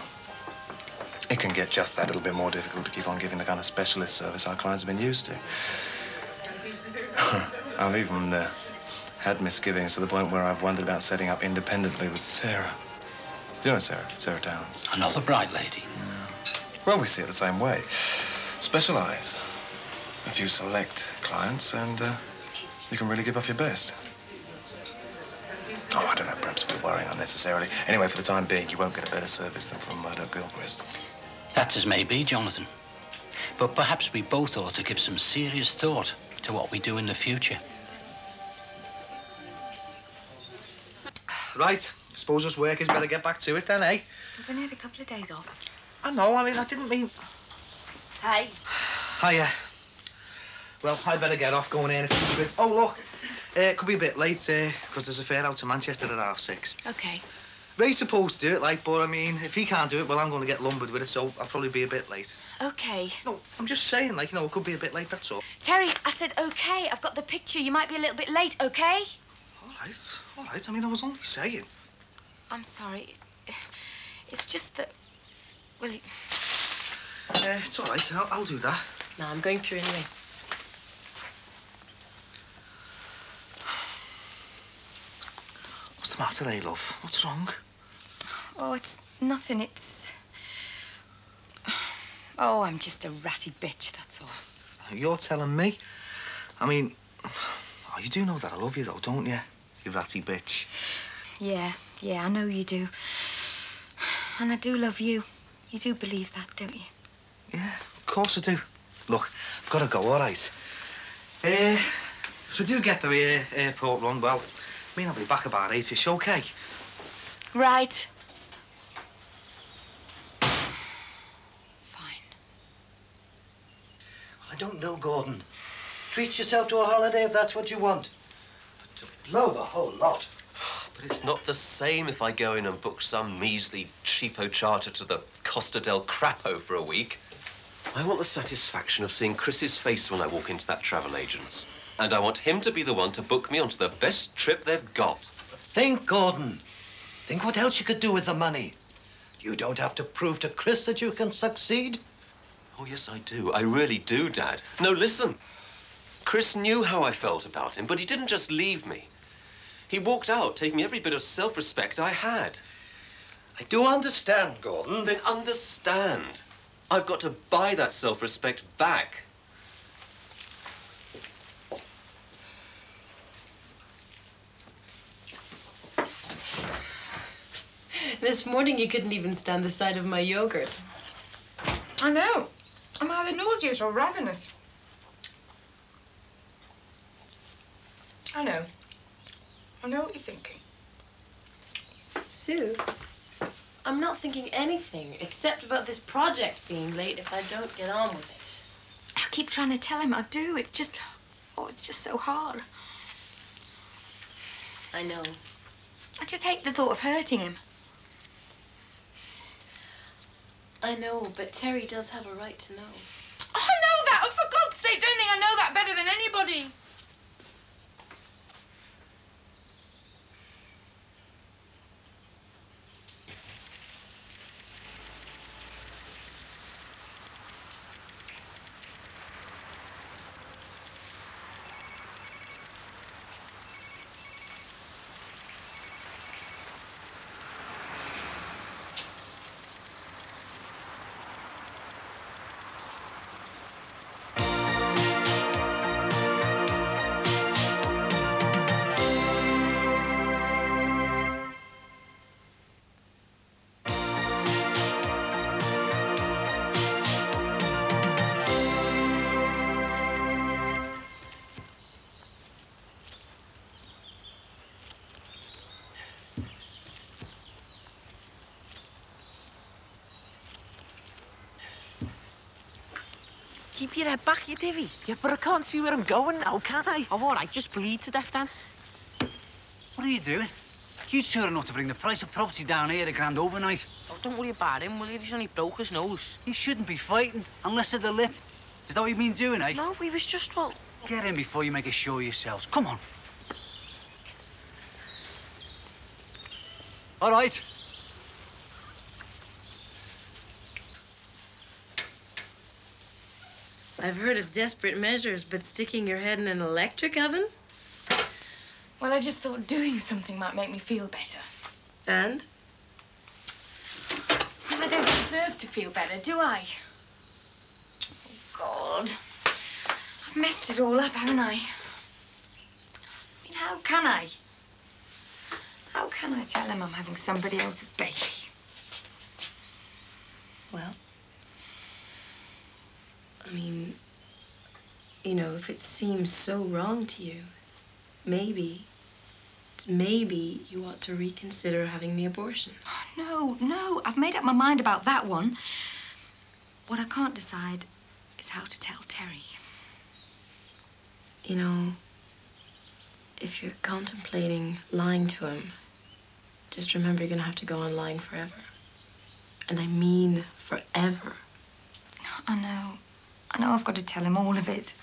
It can get just that little bit more difficult to keep on giving the kind of specialist service our clients have been used to. I've even had misgivings to the point where I've wondered about setting up independently with Sarah. You know Sarah? Sarah Downs. Another bright lady. Yeah. Well, we see it the same way. Specialise. A few select clients and you can really give off your best. Oh, I don't know, perhaps we're worrying unnecessarily. Anyway, for the time being, you won't get a better service than from Murdoch-Gilchrist. That's as may be, Jonathan. But perhaps we both ought to give some serious thought to what we do in the future. Right. I suppose us workers better get back to it then, eh? I've only had a couple of days off. I know, I mean, I didn't mean... Hey. Hiya. Well, I'd better get off, going in a few bits. Oh, look. It could be a bit late, because there's a fair out to Manchester at 6:30. OK. Ray's supposed to do it, like, but, I mean, if he can't do it, well, I'm going to get lumbered with it, so I'll probably be a bit late. OK. No, I'm just saying, like, you know, it could be a bit late, that's all. Terry, I said OK. I've got the picture. You might be a little bit late, OK? All right. I mean, I was only saying. I'm sorry. It's just that... Well... It's all right. I'll do that. No, I'm going through anyway. What's the matter, eh, love? What's wrong? Oh, it's nothing. It's... Oh, I'm just a ratty bitch, that's all. You're telling me? I mean, oh, you do know that I love you, though, don't you? You ratty bitch. Yeah, I know you do. And I do love you. You do believe that, don't you? Yeah, of course I do. Look, I've got to go, all right? If I do get the airport run, well, I mean, I'll be back about 8-ish, OK? Right. I don't know, Gordon. Treat yourself to a holiday if that's what you want. But to blow the whole lot. But it's not the same if I go in and book some measly cheapo charter to the Costa del Crapo for a week. I want the satisfaction of seeing Chris's face when I walk into that travel agent's. And I want him to be the one to book me onto the best trip they've got. Think, Gordon. Think what else you could do with the money. You don't have to prove to Chris that you can succeed. Oh, yes, I do. I really do, Dad. No, listen. Chris knew how I felt about him, but he didn't just leave me. He walked out, taking every bit of self-respect I had. I do understand, Gordon. Then understand. I've got to buy that self-respect back. This morning you couldn't even stand the sight of my yogurt. I know. I'm either nauseous or ravenous. I know. I know what you're thinking. Sue, I'm not thinking anything except about this project being late if I don't get on with it. I keep trying to tell him I do. It's just... Oh, it's just so hard. I know. I just hate the thought of hurting him. I know, but Terry does have a right to know. Oh, I know that! Oh, for God's sake, don't think I know that better than anybody. Keep your head back, you divvy. Yeah, but I can't see where I'm going now, can I? Oh, all right, just bleed to death then. What are you doing? You'd sure enough to bring the price of property down here $1,000 overnight. Oh, don't worry about him, will you? He's only broke his nose. He shouldn't be fighting, unless at the lip. Is that what you've been doing, eh? No, we was just, well... Get in before you make a show of yourselves. Come on. All right. I've heard of desperate measures, but sticking your head in an electric oven? Well, I just thought doing something might make me feel better. And? Well, I don't deserve to feel better, do I? Oh, God. I've messed it all up, haven't I? I mean, how can I? How can I tell him I'm having somebody else's baby? Well, I mean, you know, if it seems so wrong to you, maybe you ought to reconsider having the abortion. No, I've made up my mind about that one. What I can't decide is how to tell Terry. You know, if you're contemplating lying to him, just remember you're gonna have to go on lying forever. And I mean forever. I know I've got to tell him all of it.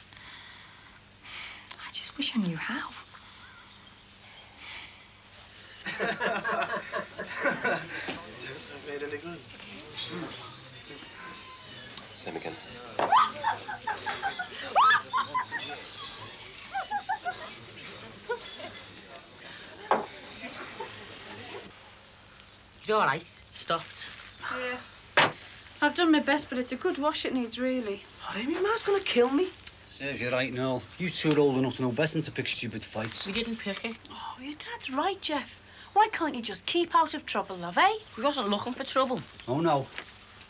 I just wish I knew how. Same again. You all right? stopped. Yeah. I've done my best, but it's a good wash it needs, really. Oh, Amy, Ma's gonna kill me. Serves you right, Noel. You two are old enough to know best than to pick stupid fights. We didn't pick it. Oh, your dad's right, Jeff. Why can't you just keep out of trouble, love, eh? We wasn't looking for trouble. Oh, no.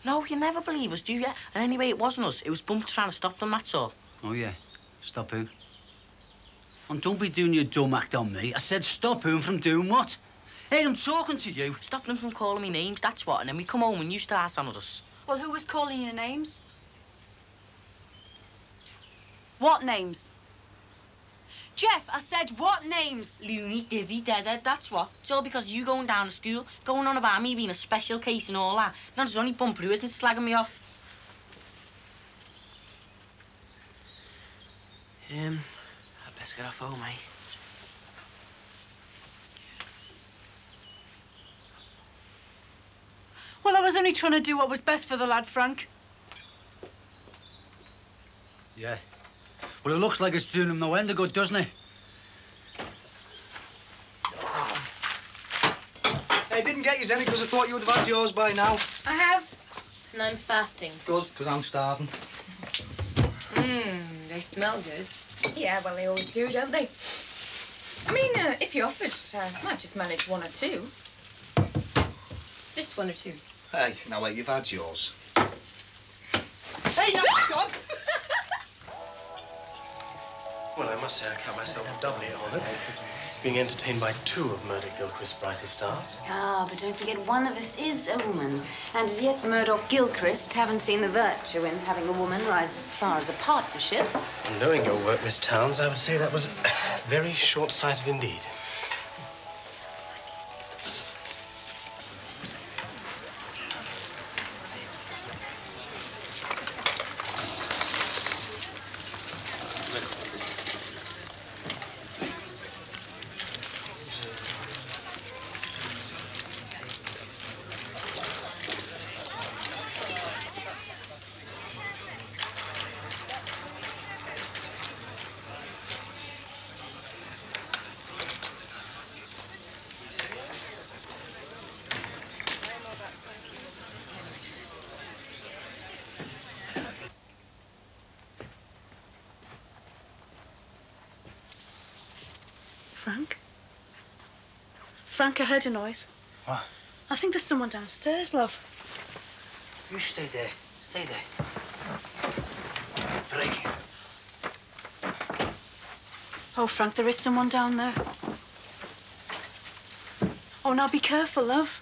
No, you never believe us, do you? And anyway, it wasn't us. It was Bump trying to stop them, that's all. Oh, yeah? Stop who? And don't be doing your dumb act on me. I said stop whom from doing what? Hey, I'm talking to you. Stop them from calling me names, that's what. And then we come home and you start on us. Well, who was calling your names? What names? Jeff, I said what names? Loony, divvy, deadhead, that's what. It's all because you going down to school, going on about me being a special case and all that. Now there's only Bumper who isn't slagging me off. I best get off home, eh? Well, I was only trying to do what was best for the lad, Frank. Yeah. Well, it looks like it's doing him no end of good, doesn't it? I didn't get you any because I thought you would have had yours by now. I have. And I'm fasting. Good, because I'm starving. They smell good. Yeah, well, they always do, don't they? I mean, if you offered, I might just manage one or two. Just one or two. Hey, now wait, you've had yours. Hey, no, stop! Well, I must say I count myself doubly honoured, being entertained by two of Murdoch Gilchrist's brightest stars. Ah, but don't forget one of us is a woman. And as yet, Murdoch Gilchrist haven't seen the virtue in having a woman rise as far as a partnership. And knowing your work, Miss Towns, I would say that was very short-sighted indeed. Frank? Frank, I heard a noise. What? I think there's someone downstairs, love. You stay there. Stay there. Break it. Oh, Frank, there is someone down there. Oh, now be careful, love.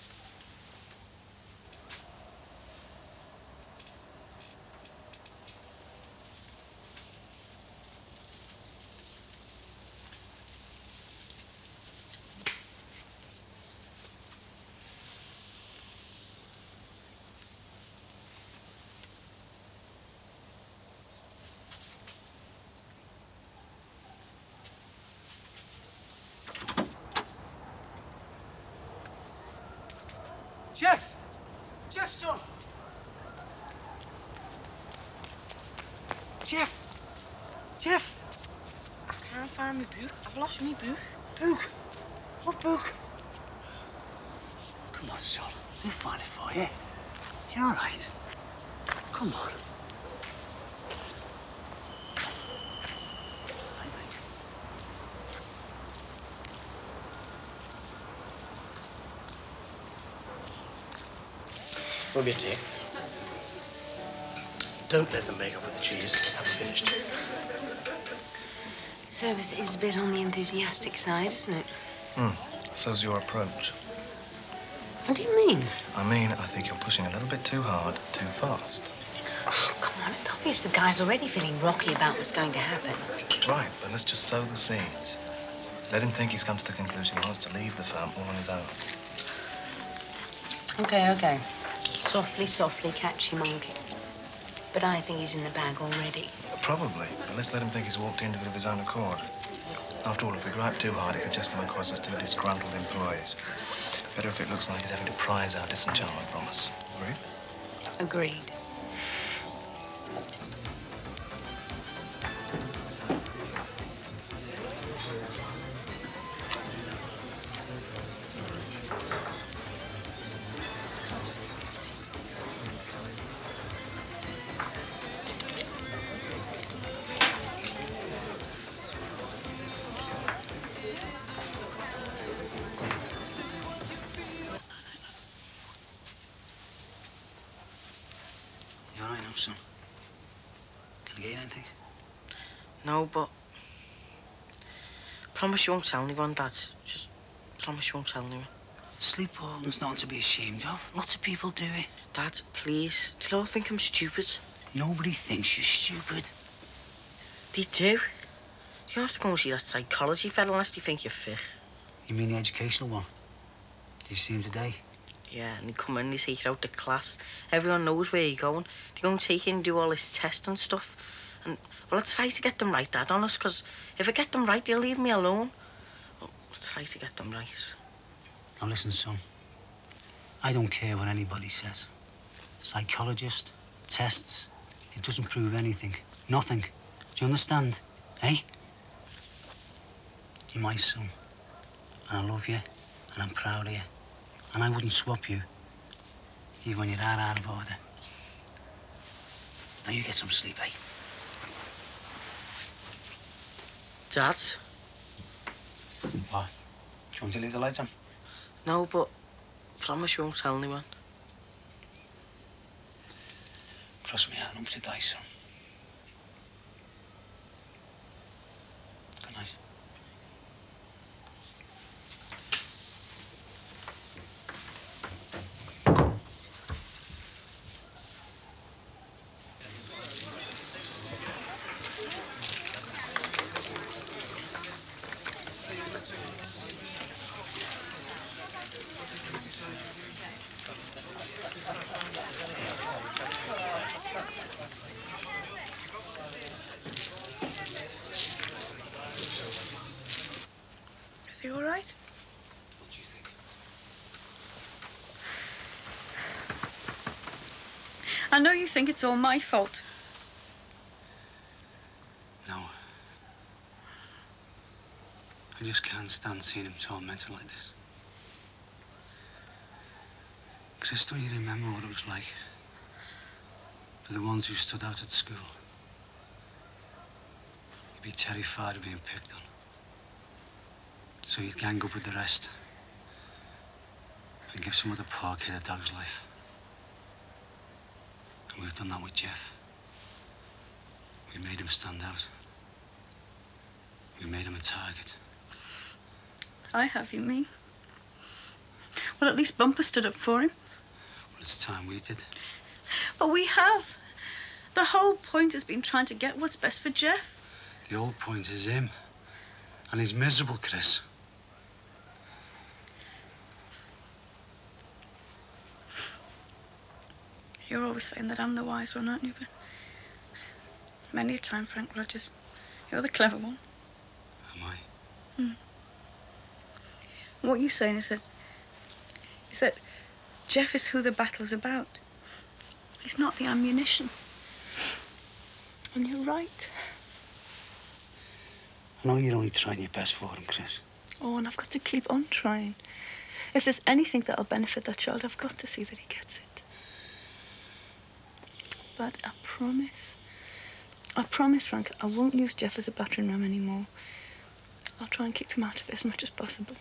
Jeff! Jeff, son! Jeff! Jeff! I can't find my book. I've lost my book. Book? What book? Come on, son. We'll find it for you. You're all right. Come on. Will be a tea. Don't let them make up with the cheese. Have it finished. Service is a bit on the enthusiastic side, isn't it? So's your approach. What do you mean? I mean, I think you're pushing a little bit too hard, too fast. Oh, come on, it's obvious the guy's already feeling rocky about what's going to happen. Right, but let's just sow the seeds. Let him think he's come to the conclusion he wants to leave the firm all on his own. Okay, okay. Softly, softly, catchy monkey. But I think he's in the bag already. Probably, but let's let him think he's walked into it of his own accord. After all, if we gripe too hard, it could just come across as two disgruntled employees. Better if it looks like he's having to prize our disenchantment from us. Agreed? Agreed. son. Can I get you anything? No, but... Promise you won't tell anyone, Dad. Just promise you won't tell anyone. Sleepwalking's nothing to be ashamed of. Lots of people do it. Dad, please. Do you all think I'm stupid? Nobody thinks you're stupid. They do. You have to go and see that psychology fellow unless you think you're fit. You mean the educational one? Did you see him today? Yeah, and they come in and they take you out the class. Everyone knows where you're going. They go and take you and do all this test and stuff. And, well, I try to get them right, Dad, honest, because if I get them right, they'll leave me alone. Well, I try to get them right. Now listen, son. I don't care what anybody says. Psychologist, tests, it doesn't prove anything. Nothing. Do you understand? Eh? You're my son. And I love you. And I'm proud of you. And I wouldn't swap you. Even when you're out of order. Now you get some sleep, eh? Dad? What? Do you want to leave the lights on? No, but promise you won't tell anyone. Cross me out and up to die, son. Good night. Is he all right? What do you think? I know you think it's all my fault. No. I just can't stand seeing him tormented like this. Chris, don't you remember what it was like for the ones who stood out at school? You'd be terrified of being picked on. So you'd gang up with the rest and give some other poor kid a dog's life. And we've done that with Jeff. We made him stand out. We made him a target. I have, you mean? Well, at least Bumper stood up for him. Well, it's time we did. But we have. The whole point has been trying to get what's best for Jeff. The whole point is him. And he's miserable, Chris. You're always saying that I'm the wise one, aren't you? But many a time, Frank Rogers, you're the clever one. Am I? What you're saying is that Jeff is who the battle's about. He's not the ammunition. And you're right. I know you're only trying your best for him, Chris. Oh, and I've got to keep on trying. If there's anything that'll benefit that child, I've got to see that he gets it. But I promise, Frank, I won't use Jeff as a battering ram anymore. I'll try and keep him out of it as much as possible.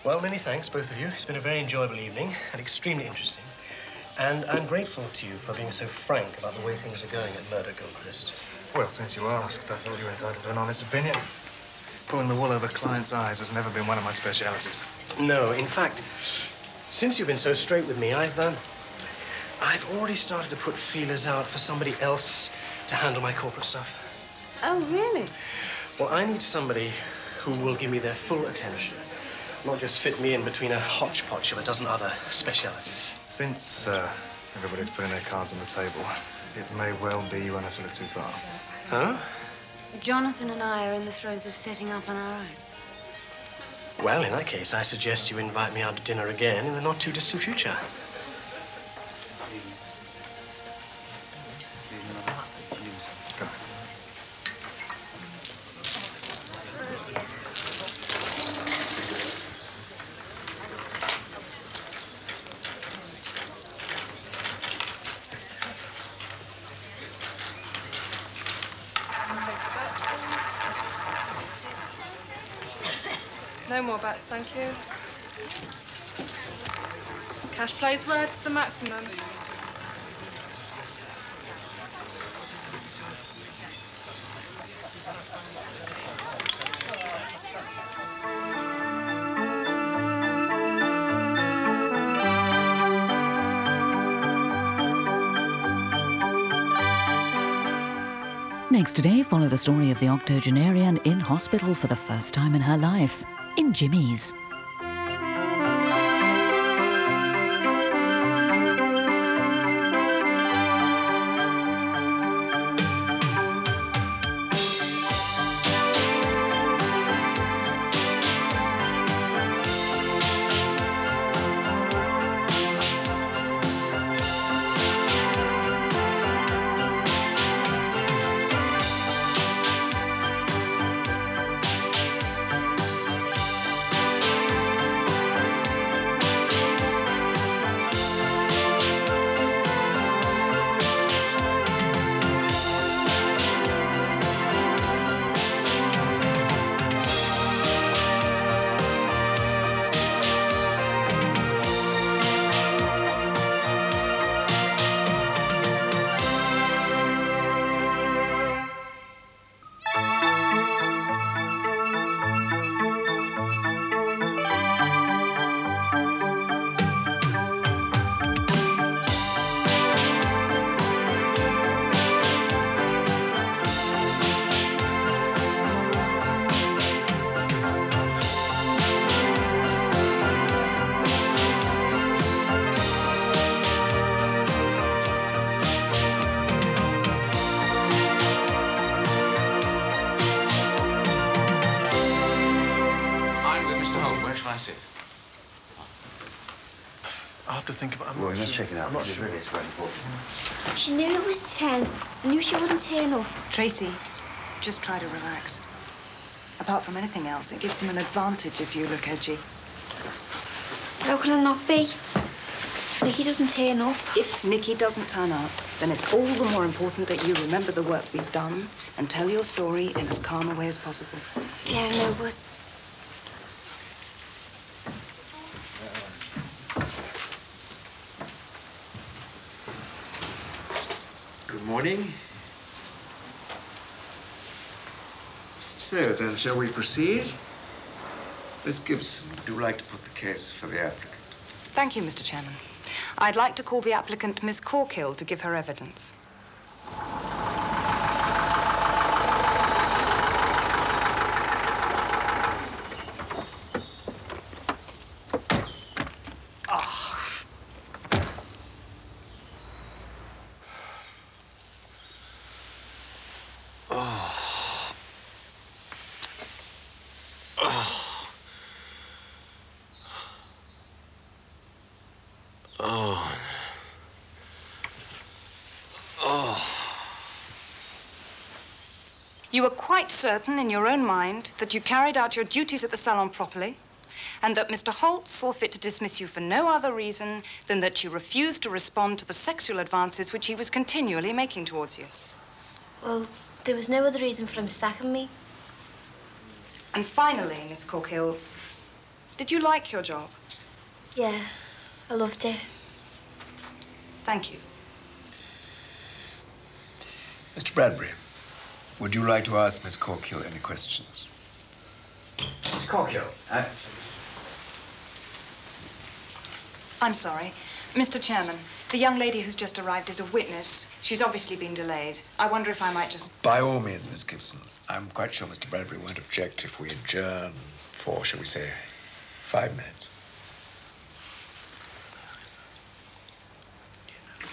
Well, many thanks, both of you. It's been a very enjoyable evening and extremely interesting. And I'm grateful to you for being so frank about the way things are going at Murder Gilchrist. Well, since you asked, I thought you were entitled to an honest opinion. Pulling the wool over clients' eyes has never been one of my specialities. No, in fact, since you've been so straight with me, I've already started to put feelers out for somebody else to handle my corporate stuff. Oh, really? Well, I need somebody who will give me their full attention, not just fit me in between a hodgepodge of a dozen other specialities. Since everybody's putting their cards on the table, it may well be you won't have to look too far. Huh? Jonathan and I are in the throes of setting up on our own. Well, in that case, I suggest you invite me out to dinner again in the not-too-distant future. No more bets, thank you. Cash plays red to the maximum. Next today, follow the story of the octogenarian in hospital for the first time in her life, in Jimmy's. I have to think about it. Roy, let's check it out. I'm not sure. It's very important. She knew it was 10. Knew she wouldn't turn up. Tracy, just try to relax. Apart from anything else, it gives them an advantage if you look edgy. How can I not be? If Nikki doesn't turn up. If Nikki doesn't turn up, then it's all the more important that you remember the work we've done and tell your story in as calm a way as possible. Yeah, no, but... Good morning. So, then, shall we proceed? Miss Gibson, would you like to put the case for the applicant? Thank you, Mr. Chairman. I'd like to call the applicant Miss Corkill to give her evidence. You were quite certain in your own mind that you carried out your duties at the salon properly and that Mr. Holt saw fit to dismiss you for no other reason than that you refused to respond to the sexual advances which he was continually making towards you. Well, there was no other reason for him sacking me. And finally, Miss Corkill, did you like your job? Yeah, I loved it. Thank you. Mr. Bradbury, would you like to ask Miss Corkill any questions? Miss Corkill, I'm sorry. Mr. Chairman, the young lady who's just arrived is a witness. She's obviously been delayed. I wonder if I might just... By all means, Miss Gibson. I'm quite sure Mr. Bradbury won't object if we adjourn for, shall we say, 5 minutes.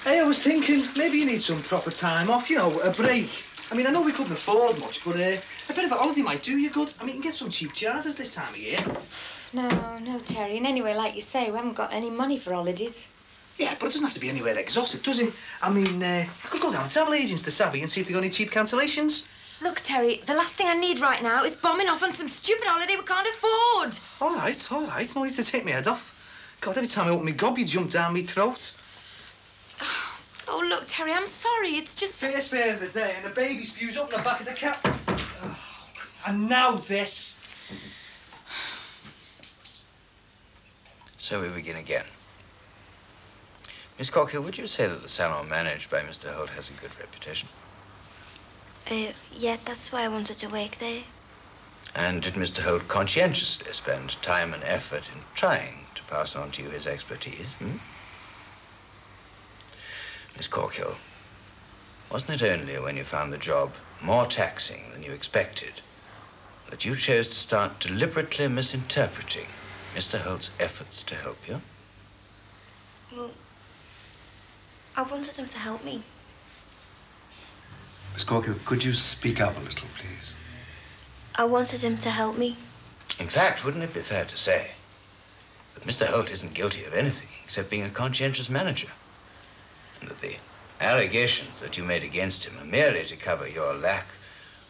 Hey, I was thinking, maybe you need some proper time off, you know, a break. I mean, I know we couldn't afford much, but a bit of a holiday might do you good. I mean, you can get some cheap charters this time of year. No, Terry. And anyway, like you say, we haven't got any money for holidays. Yeah, but it doesn't have to be anywhere exotic, does it? I mean, I could go down to travel agents to Savvy and see if they got any cheap cancellations. Look, Terry, the last thing I need right now is bombing off on some stupid holiday we can't afford. All right. No need to take my head off. God, every time I open my gob, you jump down my throat. Oh, look, Terry, I'm sorry. It's just... First fair of the day, and the baby spews up in the back of the cab. Oh, and now this. So we begin again. Miss Corkhill, would you say that the salon managed by Mr. Holt has a good reputation? Yeah, that's why I wanted to work there. And did Mr. Holt conscientiously spend time and effort in trying to pass on to you his expertise? Miss Corkhill, wasn't it only when you found the job more taxing than you expected that you chose to start deliberately misinterpreting Mr. Holt's efforts to help you? Well, I wanted him to help me. Miss Corkhill, could you speak up a little, please? I wanted him to help me. In fact, wouldn't it be fair to say that Mr. Holt isn't guilty of anything except being a conscientious manager? And that the allegations that you made against him are merely to cover your lack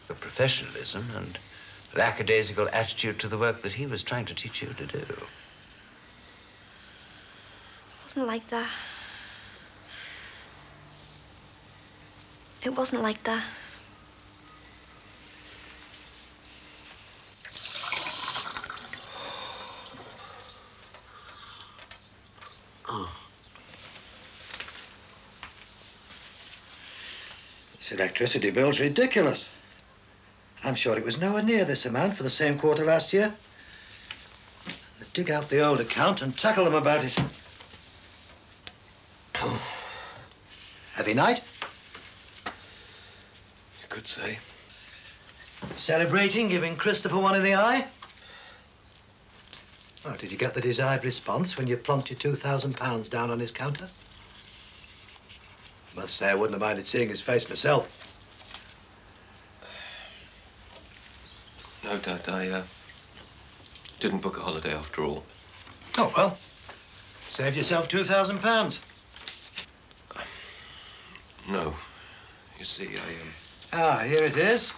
of professionalism and lackadaisical attitude to the work that he was trying to teach you to do. It wasn't like that. It wasn't like that. This electricity bill's ridiculous. I'm sure it was nowhere near this amount for the same quarter last year. I'll dig out the old account and tackle them about it. Heavy night? You could say. Celebrating giving Christopher one in the eye? Oh, did you get the desired response when you plunked your £2,000 down on his counter? Must say I wouldn't have minded seeing his face myself. No, Dad, I didn't book a holiday after all. Oh, well, saved yourself £2,000. No. You see, Ah, here it is.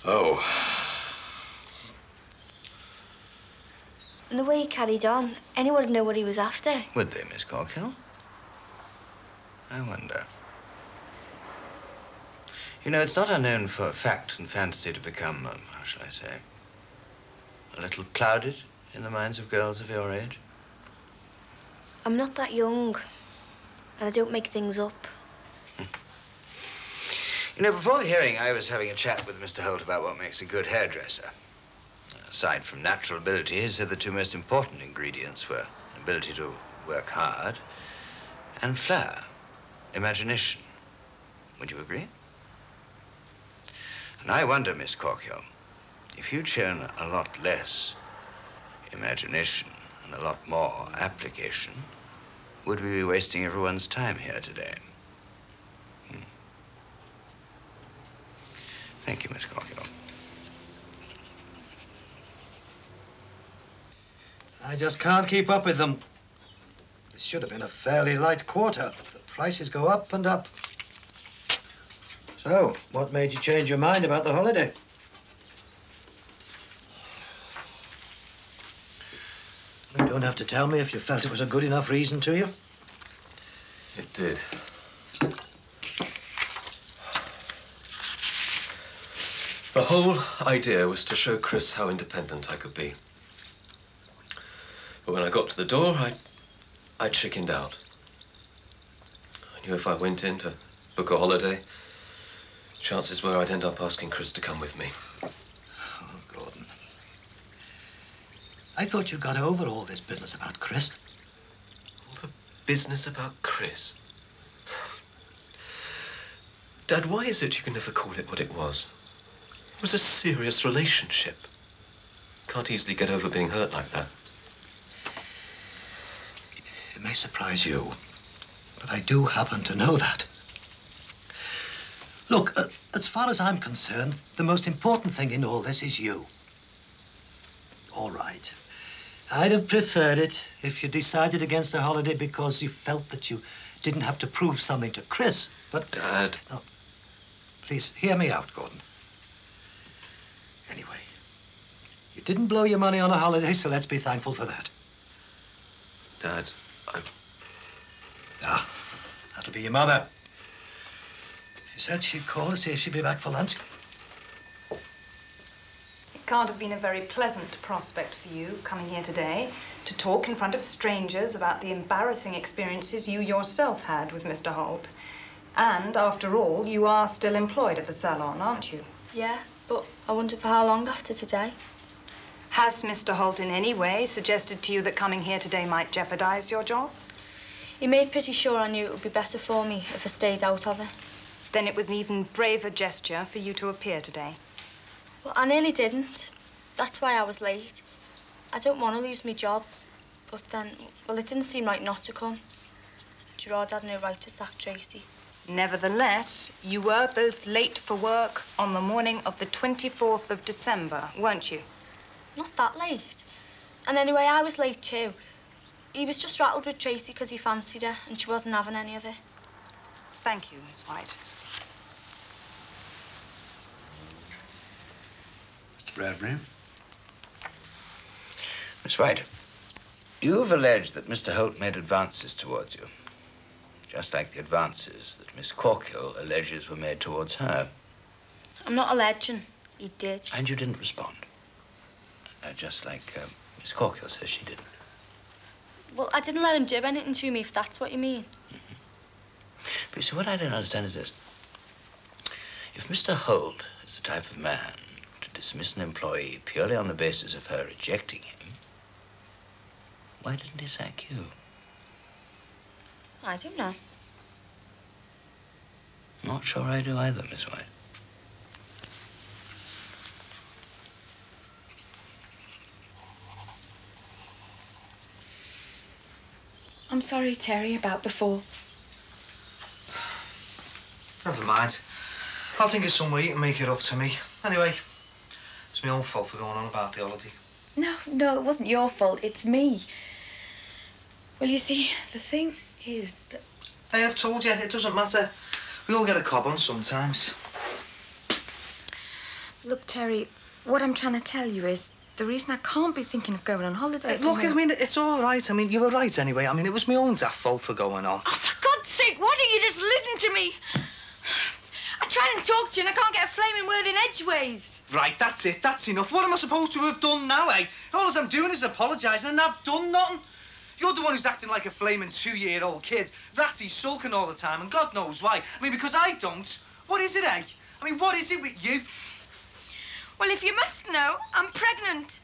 Oh. And the way he carried on, anyone would know what he was after. Would they, Miss Corkhill? I wonder. You know, it's not unknown for fact and fantasy to become, how shall I say, a little clouded in the minds of girls of your age. I'm not that young, and I don't make things up. You know, before the hearing, I was having a chat with Mr. Holt about what makes a good hairdresser. Aside from natural ability, he said the two most important ingredients were ability to work hard and flair, imagination. Would you agree? And I wonder, Miss Corkhill, if you'd shown a lot less imagination and a lot more application, would we be wasting everyone's time here today? Thank you, Miss Corkhill. I just can't keep up with them. This should have been a fairly light quarter. The prices go up and up. So, what made you change your mind about the holiday? You don't have to tell me if you felt it was a good enough reason to you. It did. The whole idea was to show Chris how independent I could be. But when I got to the door, I chickened out. I knew if I went in to book a holiday, chances were I'd end up asking Chris to come with me. Oh, Gordon. I thought you got over all this business about Chris. All the business about Chris? Dad, why is it you can never call it what it was? It was a serious relationship. Can't easily get over being hurt like that. It may surprise you, but I do happen to know that. Look, as far as I'm concerned, the most important thing in all this is you. All right. I'd have preferred it if you decided against the holiday because you felt that you didn't have to prove something to Chris, but... Dad... No. Please, hear me out, Gordon. Anyway, you didn't blow your money on a holiday, so let's be thankful for that. Dad, Ah, that'll be your mother. She said she'd call to see if she'd be back for lunch. can't have been a very pleasant prospect for you coming here today to talk in front of strangers about the embarrassing experiences you yourself had with Mr. Holt. And, after all, you are still employed at the salon, aren't you? Yeah, but I wonder for how long after today. Has Mr. Holt in any way suggested to you that coming here today might jeopardize your job? He made pretty sure I knew it would be better for me if I stayed out of it. Then it was an even braver gesture for you to appear today. Well, I nearly didn't. That's why I was late. I don't want to lose my job. But then, well, it didn't seem right not to come. Gerard had no right to sack Tracy. Nevertheless, you were both late for work on the morning of the 24th of December, weren't you? Not that late. And anyway, I was late too. He was just rattled with Tracy because he fancied her and she wasn't having any of it. Thank you, Miss White. Mr. Bradbury? Miss White, you have alleged that Mr. Holt made advances towards you, just like the advances that Miss Corkill alleges were made towards her. I'm not alleging. He did. And you didn't respond. Just like Miss Corkill says she didn't. Well, I didn't let him do anything to me, if that's what you mean. But you see, what I don't understand is this. If Mr. Holt is the type of man to dismiss an employee purely on the basis of her rejecting him, why didn't he sack you? I don't know. Not sure I do either, Miss White. I'm sorry, Terry, about before. Never mind. I'll think of some way you can make it up to me. Anyway, it's my own fault for going on about the holiday. No, it wasn't your fault. It's me. Well, you see, the thing is that... Hey, I've told you, it doesn't matter. We all get a cob on sometimes. Look, Terry, what I'm trying to tell you is the reason I can't be thinking of going on holiday... Look, I mean, it's all right. I mean, you were right anyway. I mean, it was my own daft fault for going on. Oh, for God's sake, why don't you just listen to me? I try and talk to you and I can't get a flaming word in edgeways. Right, that's it. That's enough. What am I supposed to have done now, eh? All I'm doing is apologising and I've done nothing. You're the one who's acting like a flaming 2-year-old kid. Ratty, sulking all the time, and God knows why. I mean, because I don't. What is it, eh? I mean, what is it with you? Well, if you must know, I'm pregnant.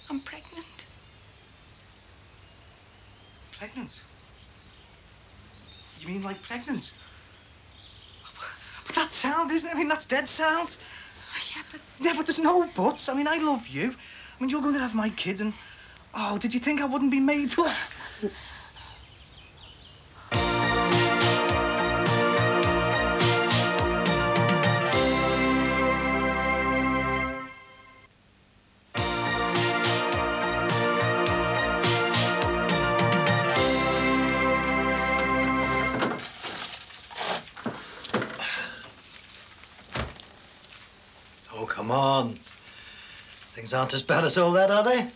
I'm pregnant. Pregnant? You mean like pregnant? But that's sound, isn't it? I mean, that's dead sound. Yeah, but there's no buts. I mean, I love you. I mean, you're going to have my kids and... Oh, did you think I wouldn't be made up? Oh, come on. Things aren't as bad as all that, are they?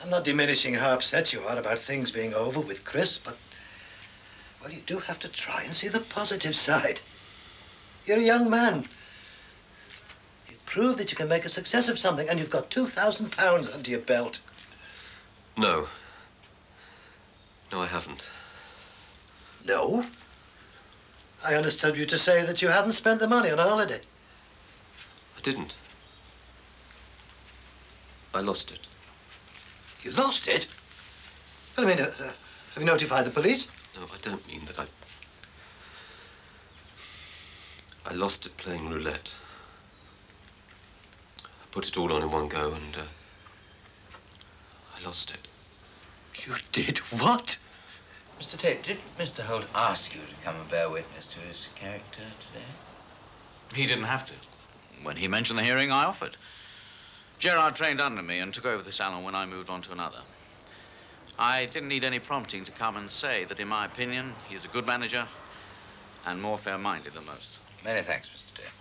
I'm not diminishing how upset you are about things being over with Chris, but, well, you do have to try and see the positive side. You're a young man. You've proved that you can make a success of something, and you've got £2,000 under your belt. No. No, I haven't. No? I understood you to say that you hadn't spent the money on a holiday. I didn't. I lost it. You lost it? Well, I mean, have you notified the police? No, I don't mean that. I lost it playing roulette. I put it all on in one go and I lost it. You did what? Mr. Tate, did Mr. Holt ask you to come and bear witness to his character today? He didn't have to. When he mentioned the hearing, I offered. Gerard trained under me and took over the salon when I moved on to another. I didn't need any prompting to come and say that, in my opinion, he's a good manager and more fair-minded than most. Many thanks, Mr. Tate.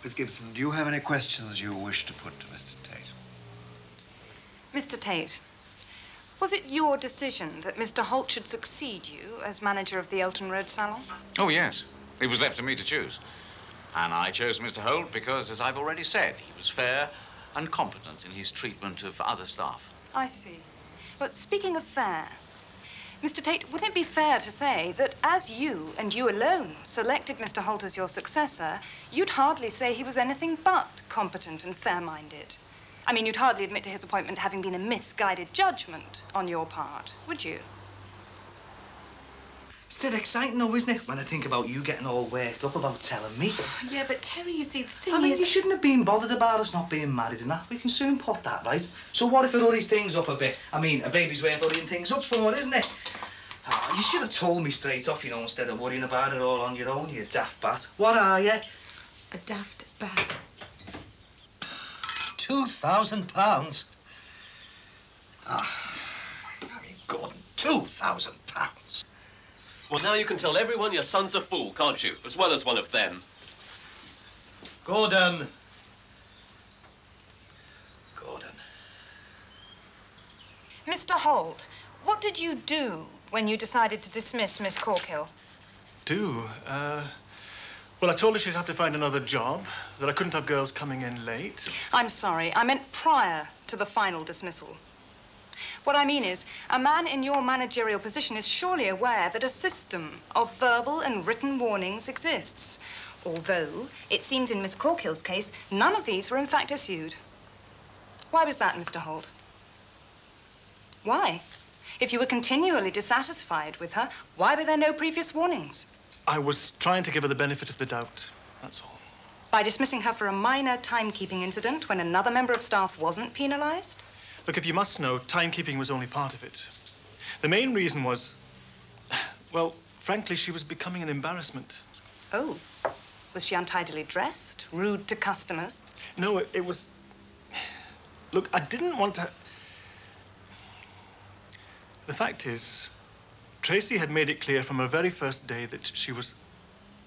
Miss Gibson, do you have any questions you wish to put to Mr. Tate? Mr. Tate, was it your decision that Mr. Holt should succeed you as manager of the Elton Road Salon? Oh, yes. It was left to me to choose. And I chose Mr. Holt because, as I've already said, he was fair and competent in his treatment of other staff. I see. But speaking of fair, Mr. Tate, wouldn't it be fair to say that as you, and you alone, selected Mr. Holt as your successor, you'd hardly say he was anything but competent and fair-minded? I mean, you'd hardly admit to his appointment having been a misguided judgment on your part, would you? It's dead exciting, though, isn't it, when I think about you getting all worked up about telling me. Yeah, but Terry, you see, the thing I mean, is... you shouldn't have been bothered about us not being married and that. We can soon put that right. So what if it hurries things up a bit? I mean, a baby's worth hurrying things up for, isn't it? Oh, you should have told me straight off, you know, instead of worrying about it all on your own, you daft bat. What are you? A daft bat. £2,000? Ah, I mean, Gordon, £2,000. Well, now you can tell everyone your son's a fool, can't you? As well as one of them. Gordon. Mr. Holt, what did you do when you decided to dismiss Miss Corkhill? Well, I told her she'd have to find another job, that I couldn't have girls coming in late. I'm sorry, I meant prior to the final dismissal. What I mean is, a man in your managerial position is surely aware that a system of verbal and written warnings exists. Although, it seems in Miss Corkhill's case, none of these were in fact issued. Why was that, Mr. Holt? Why? If you were continually dissatisfied with her, why were there no previous warnings? I was trying to give her the benefit of the doubt, that's all. By dismissing her for a minor timekeeping incident when another member of staff wasn't penalized? Look, if you must know, timekeeping was only part of it. The main reason was, well, frankly, she was becoming an embarrassment. Oh. Was she untidily dressed? Rude to customers? No, it was... Look, I didn't want to... The fact is, Tracy had made it clear from her very first day that she was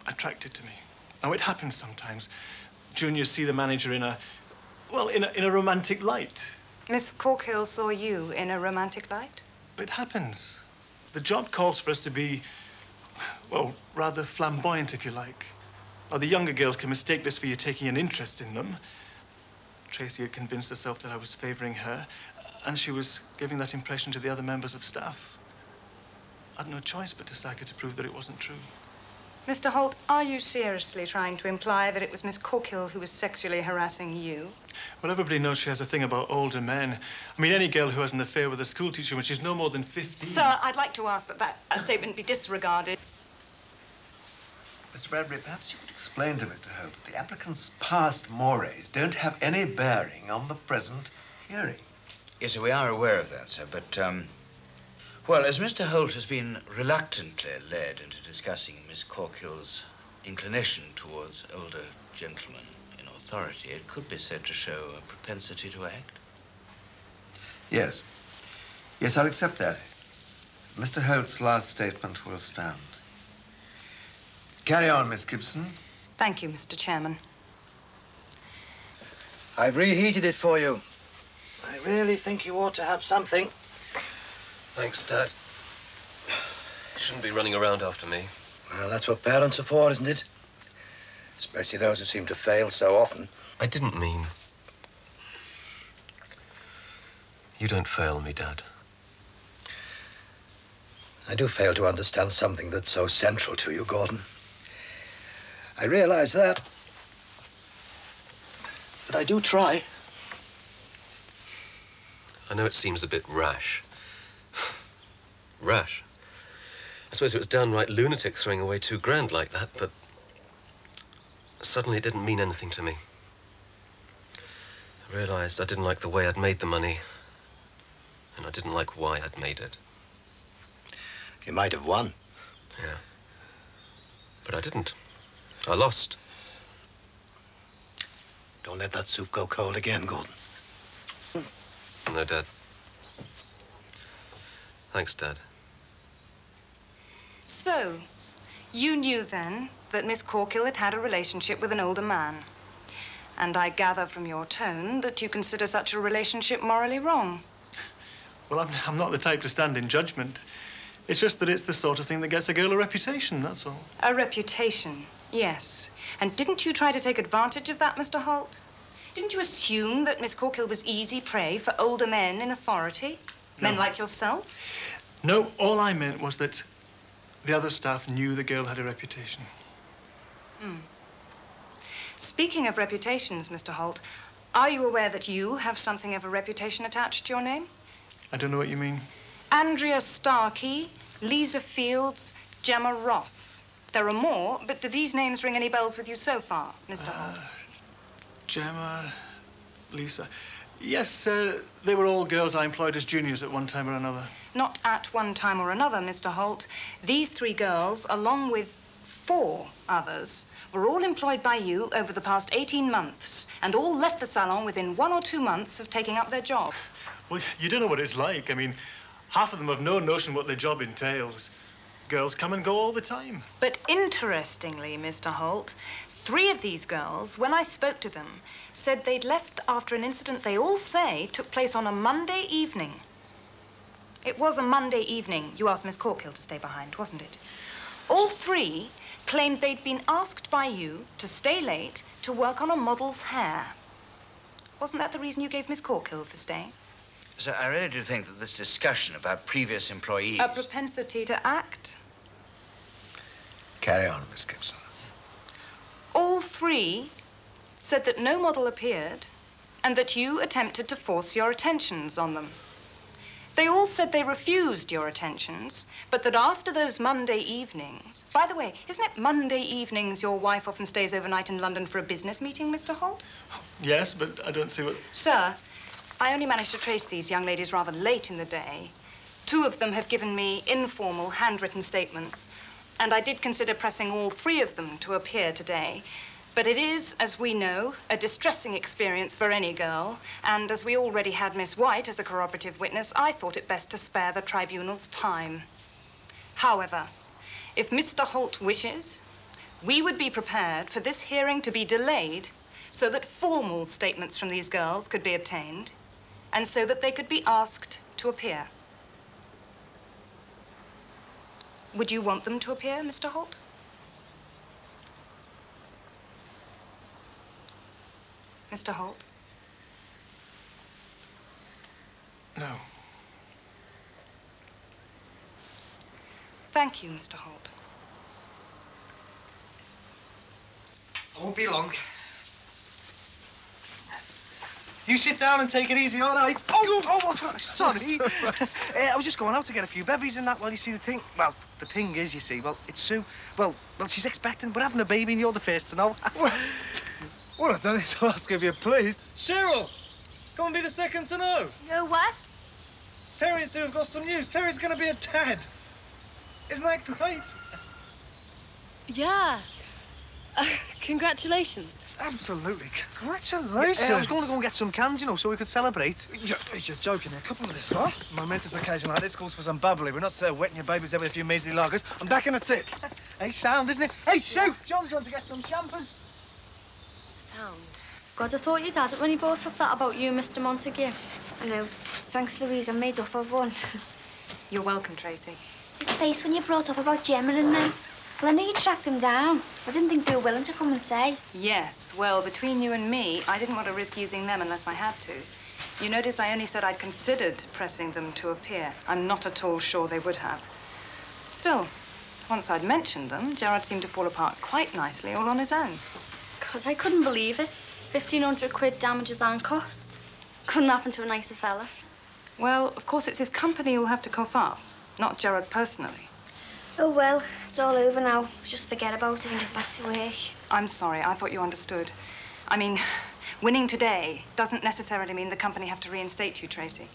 attracted to me. Now, it happens sometimes. Juniors see the manager in a romantic light. Miss Corkhill saw you in a romantic light? It happens. The job calls for us to be, well, rather flamboyant, if you like. Now, the younger girls can mistake this for you taking an interest in them. Tracy had convinced herself that I was favouring her, and she was giving that impression to the other members of staff. I had no choice but to sack her to prove that it wasn't true. Mr. Holt, are you seriously trying to imply that it was Miss Corkhill who was sexually harassing you? Well, everybody knows she has a thing about older men. I mean, any girl who has an affair with a schoolteacher when she's no more than 15... Sir, I'd like to ask that statement be disregarded. Mr. Bradbury, perhaps you could explain to Mr. Holt that the applicant's past mores don't have any bearing on the present hearing. Yes, we are aware of that, sir, but, well, as Mr. Holt has been reluctantly led into discussing Miss Corkhill's inclination towards older gentlemen in authority, it could be said to show a propensity to act. Yes. Yes, I'll accept that. Mr. Holt's last statement will stand. Carry on, Miss Gibson. Thank you, Mr. Chairman. I've reheated it for you. I really think you ought to have something. Thanks, Dad. You shouldn't be running around after me. Well, that's what parents are for, isn't it? Especially those who seem to fail so often. I didn't mean... You don't fail me, Dad. I do fail to understand something that's so central to you, Gordon. I realize that. But I do try. I know it seems a bit rash. Rash? I suppose it was downright lunatic throwing away £2 like that, but suddenly it didn't mean anything to me. I realized I didn't like the way I'd made the money, and I didn't like why I'd made it. You might have won. Yeah. But I didn't. I lost. Don't let that soup go cold again, Gordon. No, Dad. Thanks, Dad. So, you knew then that Miss Corkhill had had a relationship with an older man. And I gather from your tone that you consider such a relationship morally wrong. Well, I'm not the type to stand in judgment. It's just that it's the sort of thing that gets a girl a reputation, that's all. A reputation, yes. And didn't you try to take advantage of that, Mr. Holt? Didn't you assume that Miss Corkill was easy prey for older men in authority? No. Men like yourself? No, all I meant was that the other staff knew the girl had a reputation. Hmm. Speaking of reputations, Mr. Holt, are you aware that you have something of a reputation attached to your name? I don't know what you mean. Andrea Starkey, Lisa Fields, Gemma Ross. There are more, but do these names ring any bells with you so far, Mr. Holt? Gemma, Lisa. Yes, they were all girls I employed as juniors at one time or another. Not at one time or another, Mr. Holt. These 3 girls, along with 4 others, were all employed by you over the past 18 months, and all left the salon within 1 or 2 months of taking up their job. Well, you don't know what it's like. I mean, half of them have no notion what their job entails. Girls come and go all the time. But interestingly, Mr. Holt, 3 of these girls, when I spoke to them, said they'd left after an incident they all say took place on a Monday evening. It was a Monday evening. You asked Miss Corkill to stay behind, wasn't it? All 3 claimed they'd been asked by you to stay late to work on a model's hair. Wasn't that the reason you gave Miss Corkill for staying? So I really do think that this discussion about previous employees... A propensity to act? Carry on, Miss Gibson. All 3 said that no model appeared and that you attempted to force your attentions on them. They all said they refused your attentions, but that after those Monday evenings... By the way, isn't it Monday evenings your wife often stays overnight in London for a business meeting, Mr. Holt? Yes, but I don't see what... Sir, I only managed to trace these young ladies rather late in the day. 2 of them have given me informal, handwritten statements, and I did consider pressing all 3 of them to appear today. But it is, as we know, a distressing experience for any girl, and as we already had Miss White as a corroborative witness, I thought it best to spare the tribunal's time. However, if Mr. Holt wishes, we would be prepared for this hearing to be delayed so that formal statements from these girls could be obtained, and so that they could be asked to appear. Would you want them to appear, Mr. Holt? Mr. Holt? No. Thank you, Mr. Holt. I won't be long. You sit down and take it easy, all right? Oh, sorry. I was just going out to get a few bevies and that. Well, you see, the thing is, you see, well, it's Sue. Well, she's expecting. We're having a baby and you're the first to know. Well, I don't need to ask if you're pleased. Cheryl, come and be the second to know. No what? Terry and Sue have got some news. Terry's going to be a dad. Isn't that great? Yeah. Congratulations. Absolutely. Congratulations. I was going to go and get some cans, you know, so we could celebrate. You're joking. A couple of this, huh? Momentous occasion like this calls for some bubbly. We're not so wetting your babies there with a few measly lagers. I'm back in a tick. Hey, sound, isn't it? Hey, Sue, John's going to get some champers. Sound. God, I thought you'd had it when he brought up that about you, Mr. Montague. I know. Thanks, Louise. I made up of one. You're welcome, Tracy. His face when you brought up about Gemma and them. Well, I knew you tracked them down. I didn't think they were willing to come and say. Yes, well, between you and me, I didn't want to risk using them unless I had to. You notice I only said I'd considered pressing them to appear. I'm not at all sure they would have. Still, once I'd mentioned them, Gerard seemed to fall apart quite nicely all on his own. God, I couldn't believe it. 1,500 quid damages and cost. Couldn't happen to a nicer fella. Well, of course, it's his company who'll have to cough up, not Gerard personally. Oh, well, it's all over now. Just forget about it and get back to work. I'm sorry, I thought you understood. I mean, winning today doesn't necessarily mean the company have to reinstate you, Tracy.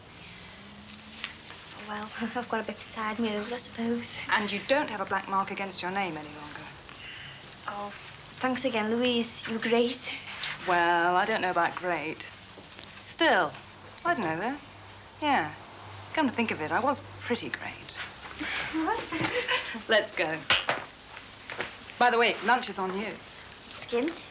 Well, I've got a bit to tide me over, I suppose. And you don't have a black mark against your name any longer. Oh, thanks again, Louise. You were great. Well, I don't know about great. Still, I don't know, though. Yeah. Come to think of it, I was pretty great. Let's go. By the way, lunch is on you. Skint.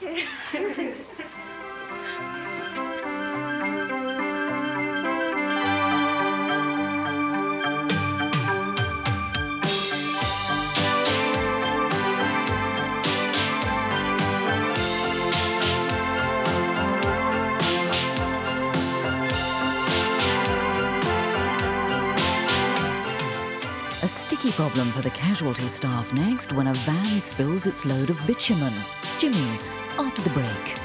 problem for the casualty staff next when a van spills its load of bitumen. Jimmy's, after the break.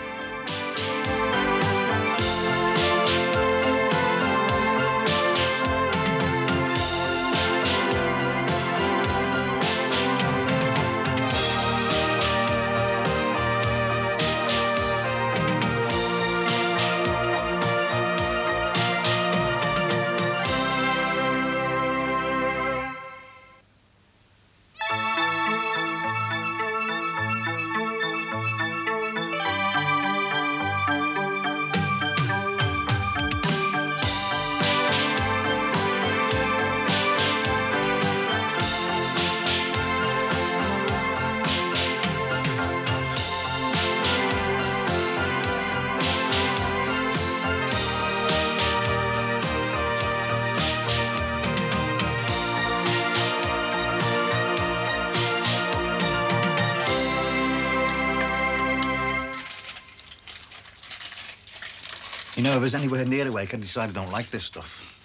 You know, if there's anywhere near awake, I decide I don't like this stuff.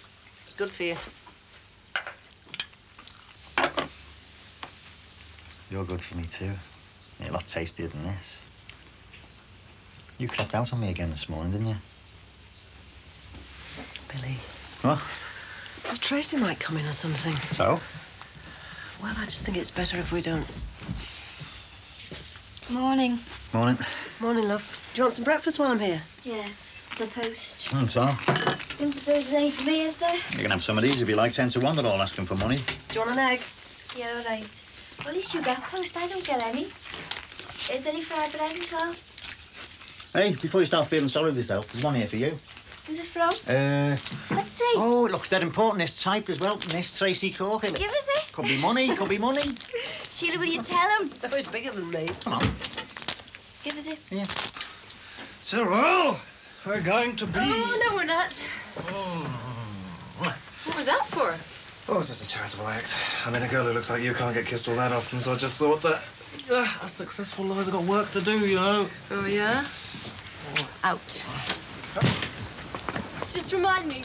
It's good for you. You're good for me, too. You're a lot tastier than this. You crept out on me again this morning, didn't you? Billy. What? Well, Tracy might come in or something. So? Well, I just think it's better if we don't. Morning. Morning. Morning, love. Do you want some breakfast while I'm here? Yeah, the post. So? Don't suppose there's any for me, is there? You can have some of these if you like. 10 to 1, they're all asking for money. Do you want an egg? Yeah, all right. Well, at least you get post. I don't get any. Is there any fried bread as well? Hey, before you start feeling sorry with yourself, there's one here for you. Who's it from? Let's see. Oh, it looks dead important. It's typed as well. Miss Tracy Corker. Give us it. Could be money, could be money. Sheila, will you tell him? Oh, it's bigger than me. Come on. Give us it. Yeah. So, well, we're going to be... Oh, no, we're not. What was that for? Oh, it's just a charitable act. I mean, a girl who looks like you can't get kissed all that often, so I just thought a successful lover's got work to do, you know. Oh, yeah? Out. Just remind me,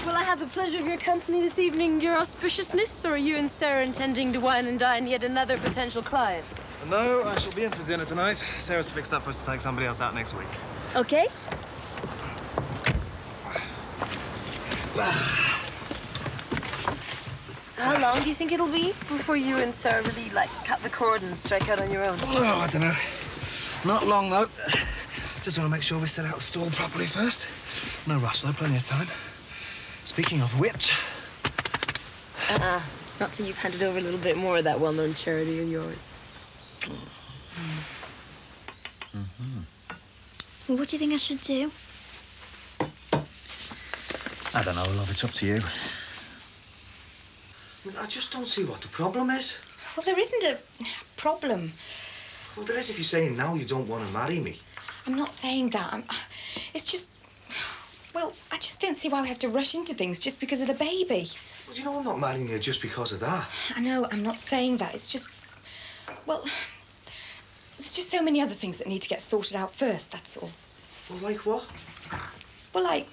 will I have the pleasure of your company this evening, your auspiciousness, or are you and Sarah intending to wine and dine yet another potential client? No, I shall be in for dinner tonight. Sarah's fixed up for us to take somebody else out next week. Okay. How long do you think it'll be before you and Sarah really, like, cut the cord and strike out on your own? Oh, I don't know. Not long, though. Just want to make sure we set out the stall properly first. No rush, though. Plenty of time. Speaking of which... Not till you've handed over a little bit more of that well-known charity of yours. Well, what do you think I should do? I don't know, love. It's up to you. I mean, I just don't see what the problem is. Well, there isn't a problem. Well, there is if you're saying now you don't want to marry me. I'm not saying that. It's just... Well, I just don't see why we have to rush into things just because of the baby. Well, you know I'm not marrying you just because of that. I know, I'm not saying that. It's just... Well, there's just so many other things that need to get sorted out first, that's all. Well, like what? Well, like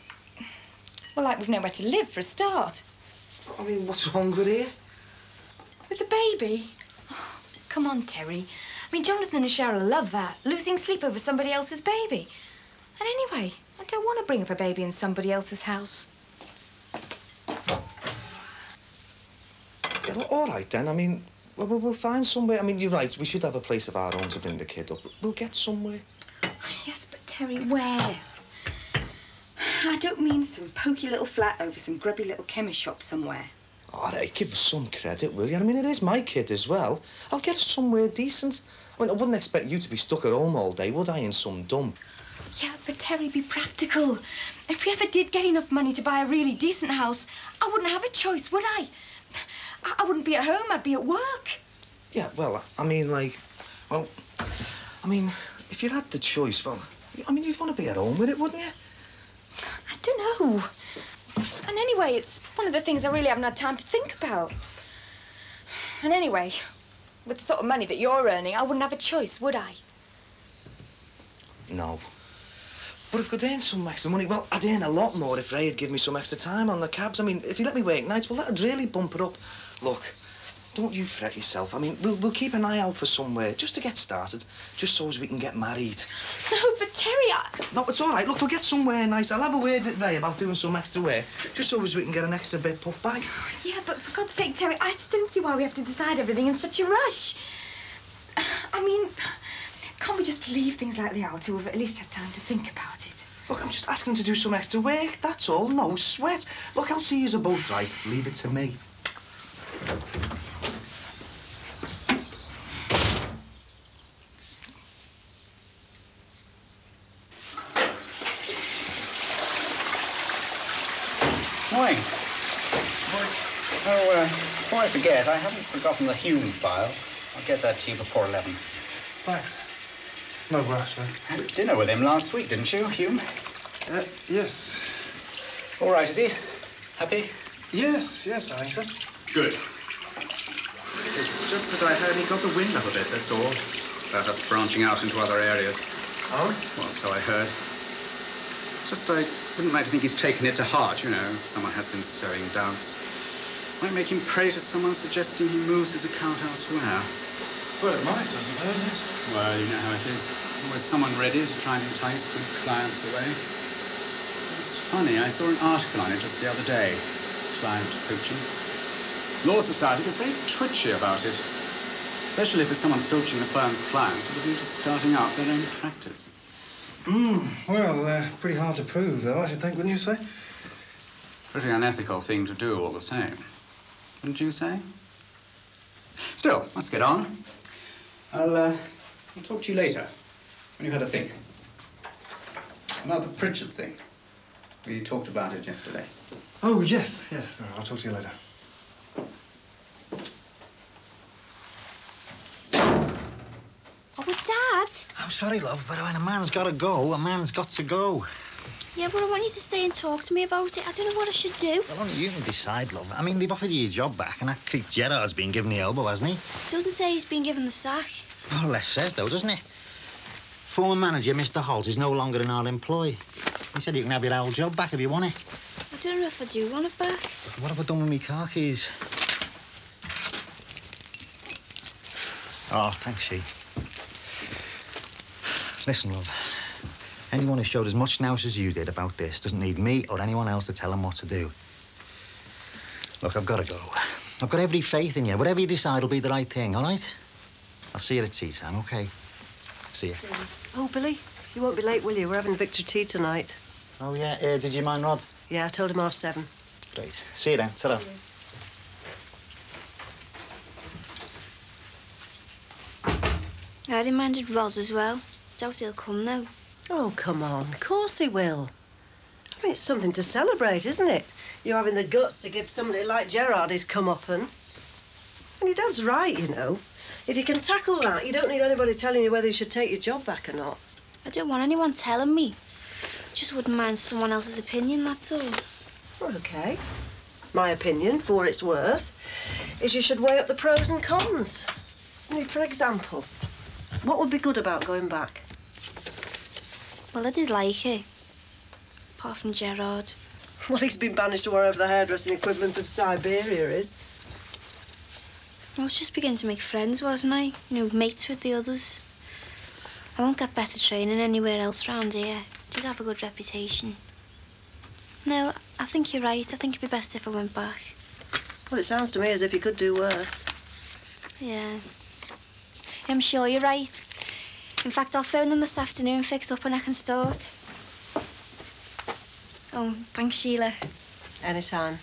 we've nowhere to live for a start. I mean, what's wrong with it? With the baby? Oh, come on, Terry. I mean, Jonathan and Cheryl love that, losing sleep over somebody else's baby. And anyway, I don't want to bring up a baby in somebody else's house. Yeah, well, all right, then. I mean, we'll find somewhere. I mean, you're right. We should have a place of our own to bring the kid up. We'll get somewhere. Yes, but Terry, where? I don't mean some pokey little flat over some grubby little chemist shop somewhere. All right, give us some credit, will you? I mean, it is my kid as well. I'll get us somewhere decent. I mean, I wouldn't expect you to be stuck at home all day, would I, in some dump? Yeah, but Terry, be practical. If we ever did get enough money to buy a really decent house, I wouldn't have a choice, would I? I wouldn't be at home, I'd be at work. Yeah, well, I mean, like... Well, I mean, if you had the choice, well, I mean, you'd want to be at home with it, wouldn't you? I don't know. And anyway, it's one of the things I really haven't had time to think about. And anyway, with the sort of money that you're earning, I wouldn't have a choice, would I? No. But if I could earn some extra money, well, I'd earn a lot more if Ray had given me some extra time on the cabs. I mean, if you let me work nights, well, that'd really bump it up. Look, don't you fret yourself. I mean, we'll keep an eye out for somewhere just to get started, just so as we can get married. No, but Terry, No, it's all right. Look, we'll get somewhere nice. I'll have a word with Ray about doing some extra work, just so as we can get an extra bit put by. Yeah, but for God's sake, Terry, I just don't see why we have to decide everything in such a rush. I mean, can't we just leave things like they are till we've at least had time to think about it? Look, I'm just asking to do some extra work, that's all. No sweat. Look, I'll see you're both right. Leave it to me. Morning. Oh, before I forget, I haven't forgotten the Hume file. I'll get that to you before 11. Thanks. No rush, sir. Had dinner with him last week, didn't you, Hume? Yes. All right, is he? Happy? Yes, I think so. Good. It's just that I heard he got the wind up a bit, that's all. About us branching out into other areas. Oh? Well, so I heard. It's just that I wouldn't like to think he's taken it to heart, you know, if someone has been sowing doubts. Might make him prey to someone suggesting he moves his account elsewhere. Well, it might, I suppose. Well, you know how it is. There's always someone ready to try and entice good clients away. It's funny, I saw an article on it just the other day. Client poaching. Law Society gets very twitchy about it. Especially if it's someone filching the firm's clients with a view to starting out their own practice. Well, pretty hard to prove, though, I should think, wouldn't you say? Pretty unethical thing to do, all the same. Wouldn't you say? Still, let's get on. I'll talk to you later, when you've had a think. About the Pritchard thing. We talked about it yesterday. Oh, yes. I'll talk to you later. Oh, but Dad! I'm sorry, love, but when a man's got to go, a man's got to go. Yeah, but I want you to stay and talk to me about it. I don't know what I should do. Well, only you can decide, love. I mean, they've offered you your job back, and that creep Gerard's been given the elbow, hasn't he? It doesn't say he's been given the sack. Well, less says, though, doesn't it? Former manager, Mr. Holt, is no longer in our employ. He said you can have your old job back if you want it. I don't know if I do want it back. What have I done with me car keys? Oh, thanks, she. Listen, love. Anyone who showed as much nous as you did about this doesn't need me or anyone else to tell them what to do. Look, I've got to go. I've got every faith in you. Whatever you decide will be the right thing, all right? I'll see you at tea time, OK? See you. Oh, Billy, you won't be late, will you? We're having Victor tea tonight. Oh, yeah. Did you mind Rod? Yeah, I told him 7:30. Great. See you then. Ta-ra. I reminded Rod as well. Doubt he'll come, though. Oh, come on. Of course he will. I mean, it's something to celebrate, isn't it? You're having the guts to give somebody like Gerard his comeuppance. And your dad's right, you know. If you can tackle that, you don't need anybody telling you whether you should take your job back or not. I don't want anyone telling me. Just wouldn't mind someone else's opinion, that's all. Well, OK. My opinion, for what it's worth, is you should weigh up the pros and cons. I mean, for example, what would be good about going back? Well, I did like it. Apart from Gerard. Well, he's been banished to wherever the hairdressing equivalent of Siberia is. I was just beginning to make friends, wasn't I? You know, mates with the others. I won't get better training anywhere else round here. It did have a good reputation. No, I think you're right. I think it'd be best if I went back. Well, it sounds to me as if you could do worse. Yeah. I'm sure you're right. In fact, I'll phone them this afternoon, fix up, and I can start. Oh, thanks, Sheila. Anytime.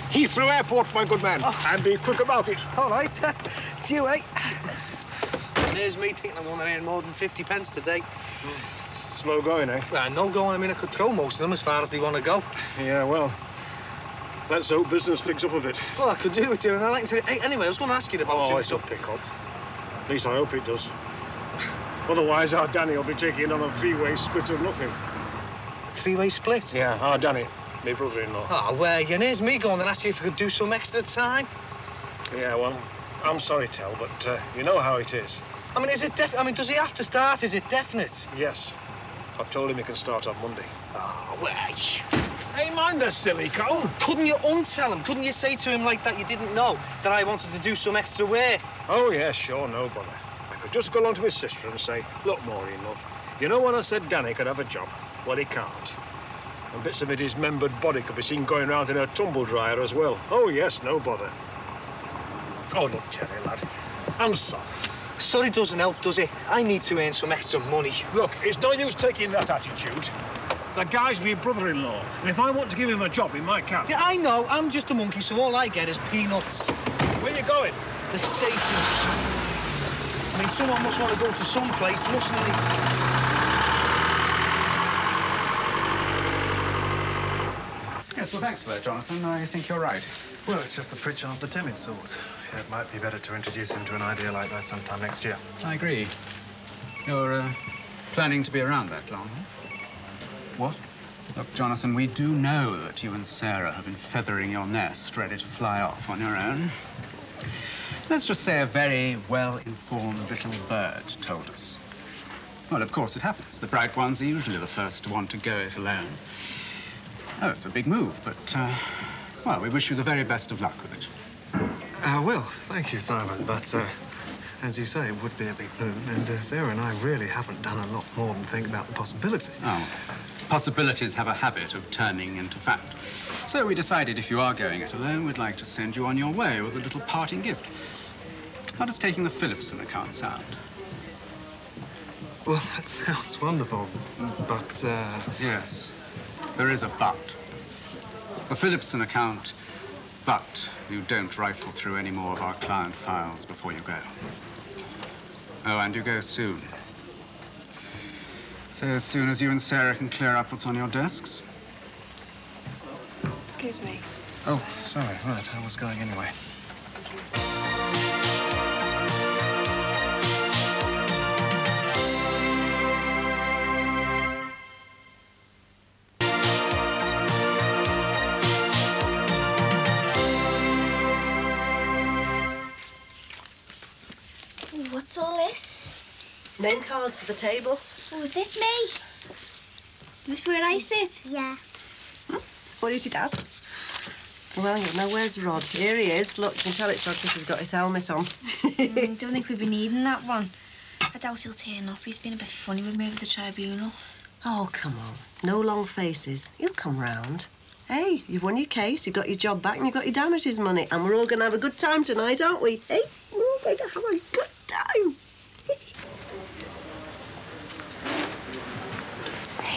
Heathrow Airport, my good man. And be quick about it. All right. It's you, eh? There's me thinking I won't earn more than 50 pence today. Slow going, eh? Well, no going. I mean, I could throw most of them as far as they want to go. Yeah, well, let's hope business picks up a bit. Well, I could do with doing that. Hey, anyway, I was going to ask you about... Oh, it'll pick up. At least I hope it does. Otherwise, our Danny will be taking on a three-way split of nothing. A three-way split? Yeah, our Danny, my brother-in-law. Oh, well, and here's me going and asking if I could do some extra time. Yeah, well, I'm sorry, Tel, but you know how it is. I mean, is it definite? I mean, does he have to start? Is it definite? Yes. I've told him he can start on Monday. Oh, well, Hey, mind the silly Cole. couldn't you untell him? Couldn't you say to him like that you didn't know that I wanted to do some extra work? Oh, yeah, sure, no bother. I could just go along to his sister and say, look, Maureen, love, you know when I said Danny could have a job? Well, he can't. And bits of it, his membered body could be seen going round in her tumble dryer as well. Oh, yes, no bother. Oh, look, Jerry, lad, I'm sorry. Sorry doesn't help, does it? I need to earn some extra money. Look, it's no use taking that attitude. The guy's my brother-in-law, and if I want to give him a job, he might count. Yeah, I know. I'm just a monkey, so all I get is peanuts. Where you going? The station. I mean, someone must want to go to some place, mustn't they? Yes, well, thanks for that, Jonathan. I think you're right. Well, it's just the Pritchards, the timid sort. Yeah, it might be better to introduce him to an idea like that sometime next year. I agree. You're planning to be around that long, huh? What? Look, Jonathan, we do know that you and Sarah have been feathering your nest, ready to fly off on your own. Let's just say a very well-informed little bird told us. Well, of course it happens. The bright ones are usually the first to want to go it alone. Oh, it's a big move, but, well, we wish you the very best of luck with it. Well, thank you, Simon, but, as you say, it would be a big move, and Sarah and I really haven't done a lot more than think about the possibility. Oh, possibilities have a habit of turning into fact. So we decided if you are going it alone, we'd like to send you on your way with a little parting gift. How does taking the Phillipson account sound? Well, that sounds wonderful, but, Yes, there is a but. The Phillipson account, but you don't rifle through any more of our client files before you go. Oh, and you go soon. So as soon as you and Sarah can clear up what's on your desks. Excuse me. Oh, sorry. Right, I was going anyway. What's all this? Name cards for the table. Oh, is this me? This where I sit? Yeah. What is it, Dad? Well, you know, where's Rod? Here he is. Look, you can tell it's Rod because he's got his helmet on. Don't think we've been needing that one. I doubt he'll turn up. He's been a bit funny with me over the tribunal. Oh, come on. No long faces. He'll come round. Hey, you've won your case, you've got your job back, and you've got your damages money, and we're all going to have a good time tonight, aren't we? Hey, we're all going to have a good time.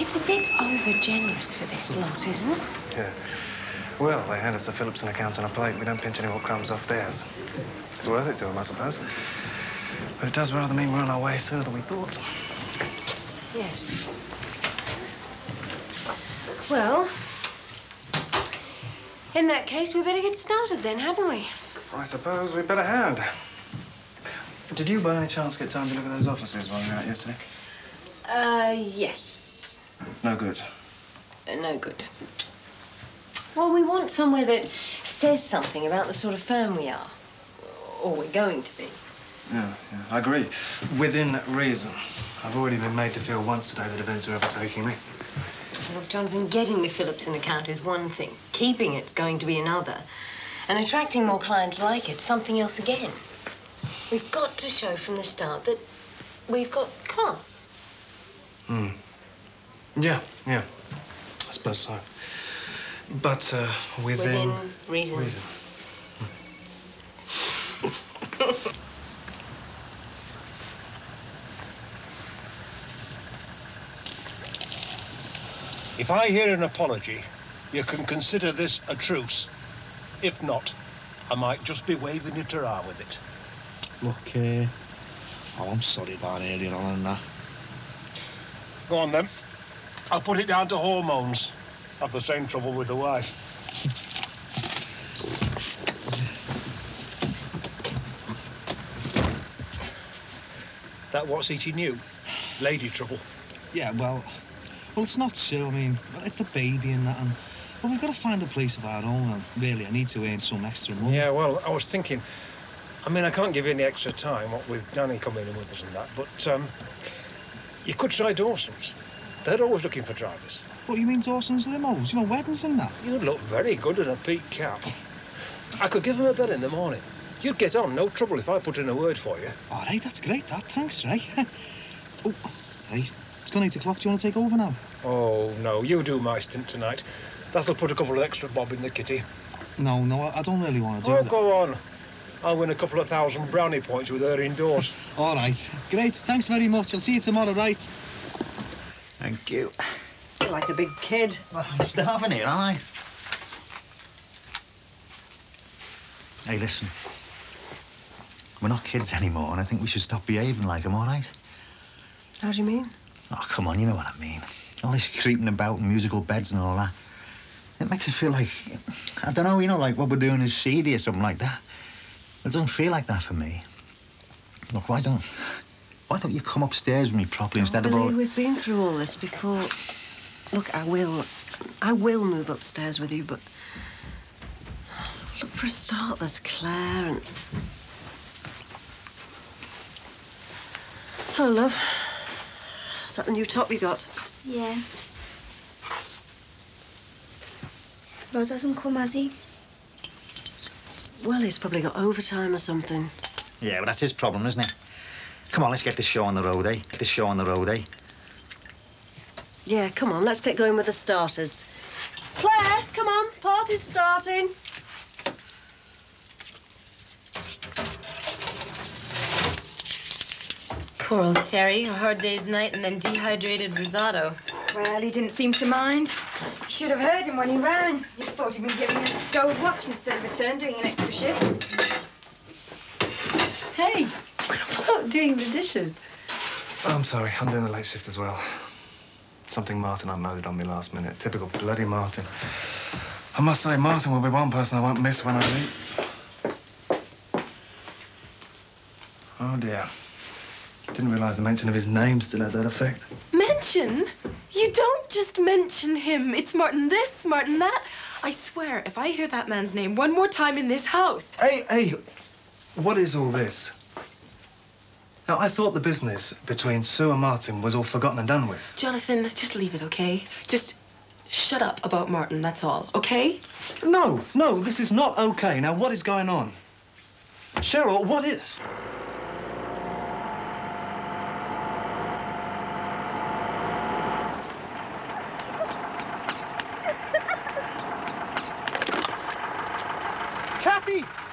It's a bit over-generous for this lot, isn't it? Yeah. Well, they hand us the Phillipson account on a plate. We don't pinch any more crumbs off theirs. It's worth it to them, I suppose. But it does rather mean we're on our way sooner than we thought. Yes. Well, in that case, we better get started then, hadn't we? I suppose we better hand. Did you, by any chance, get time to look at those offices while you were out yesterday? Yes. No good. No good. Well, we want somewhere that says something about the sort of firm we are. Or we're going to be. Yeah, I agree. Within reason. I've already been made to feel once today that events are overtaking me. Look, Jonathan, getting the Phillipson account is one thing. Keeping it's going to be another. And attracting more clients like it, something else again. We've got to show from the start that we've got class. Yeah. I suppose so. But, within reason. If I hear an apology, you can consider this a truce. If not, I might just be waving you ta-ra with it. Look, I'm sorry about earlier on and that. Go on, then. I'll put it down to hormones. Have the same trouble with the wife. That what's eating you? Lady trouble. Yeah, well, it's not so. I mean, it's the baby and that, and well, we've got to find a place of our own. And really, I need to earn some extra money. Yeah, well, I was thinking, I mean, I can't give you any extra time, what with Danny coming in with us and that, but you could try Dawson's. They're always looking for drivers. What, you mean Dawson's limos? You know, weddings and that? You'd look very good in a peak cap. I could give him a bell in the morning. You'd get on, no trouble, if I put in a word for you. All right, that's great, that. Thanks, Ray. Oh, right. It's gone 8 o'clock. Do you want to take over now? Oh, no, you do my stint tonight. That'll put a couple of extra bob in the kitty. No, I don't really want to do Oh, that. go on. I'll win a couple of 1,000 brownie points with her indoors. All right. Great. Thanks very much. I'll see you tomorrow, right? Thank you. You're like a big kid. Well, I'm starving here, aren't I? Hey, listen. We're not kids anymore, and I think we should stop behaving like them, all right? How do you mean? Oh, come on, you know what I mean. All this creeping about in musical beds and all that. It makes it feel like, I don't know, you know, like what we're doing is seedy or something like that. It doesn't feel like that for me. Look, why don't you come upstairs with me properly instead of all... Billy, we've been through all this before. Look, I will move upstairs with you, but... Look, for a start, there's Claire and... Hello, love. Is that the new top you got? Yeah. Rod hasn't come, has he? Well, he's probably got overtime or something. Yeah, but that's his problem, isn't it? Come on, let's get this show on the road, eh? Get this show on the road, eh? Yeah, come on, let's get going with the starters. Claire, come on, party's starting. Poor old Terry, a hard day's night and then dehydrated risotto. Well, he didn't seem to mind. You should have heard him when he rang. He thought he'd been given a gold watch instead of a turn doing an extra shift. Hey, I'm not doing the dishes. I'm sorry, I'm doing the late shift as well. Something Martin unloaded on me last minute. Typical bloody Martin. I must say, Martin will be one person I won't miss when I leave. Oh, dear. Didn't realise the mention of his name still had that effect. Mention? You don't just mention him. It's Martin this, Martin that. I swear, if I hear that man's name one more time in this house... Hey, what is all this? Now, I thought the business between Sue and Martin was all forgotten and done with. Jonathan, just leave it, okay? Just shut up about Martin, that's all, okay? No, this is not okay. Now, what is going on? Cheryl, what is?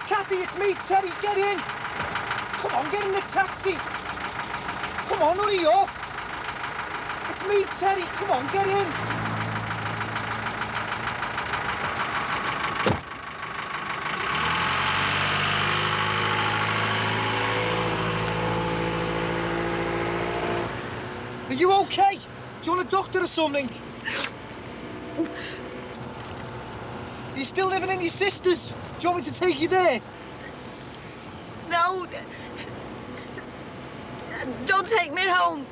Kathy, it's me, Teddy. Get in. Come on, get in the taxi. Come on, hurry up. It's me, Teddy. Come on, get in. Are you okay? Do you want a doctor or something? Are you still living in your sister's? Do you want me to take you there? No. Don't take me home.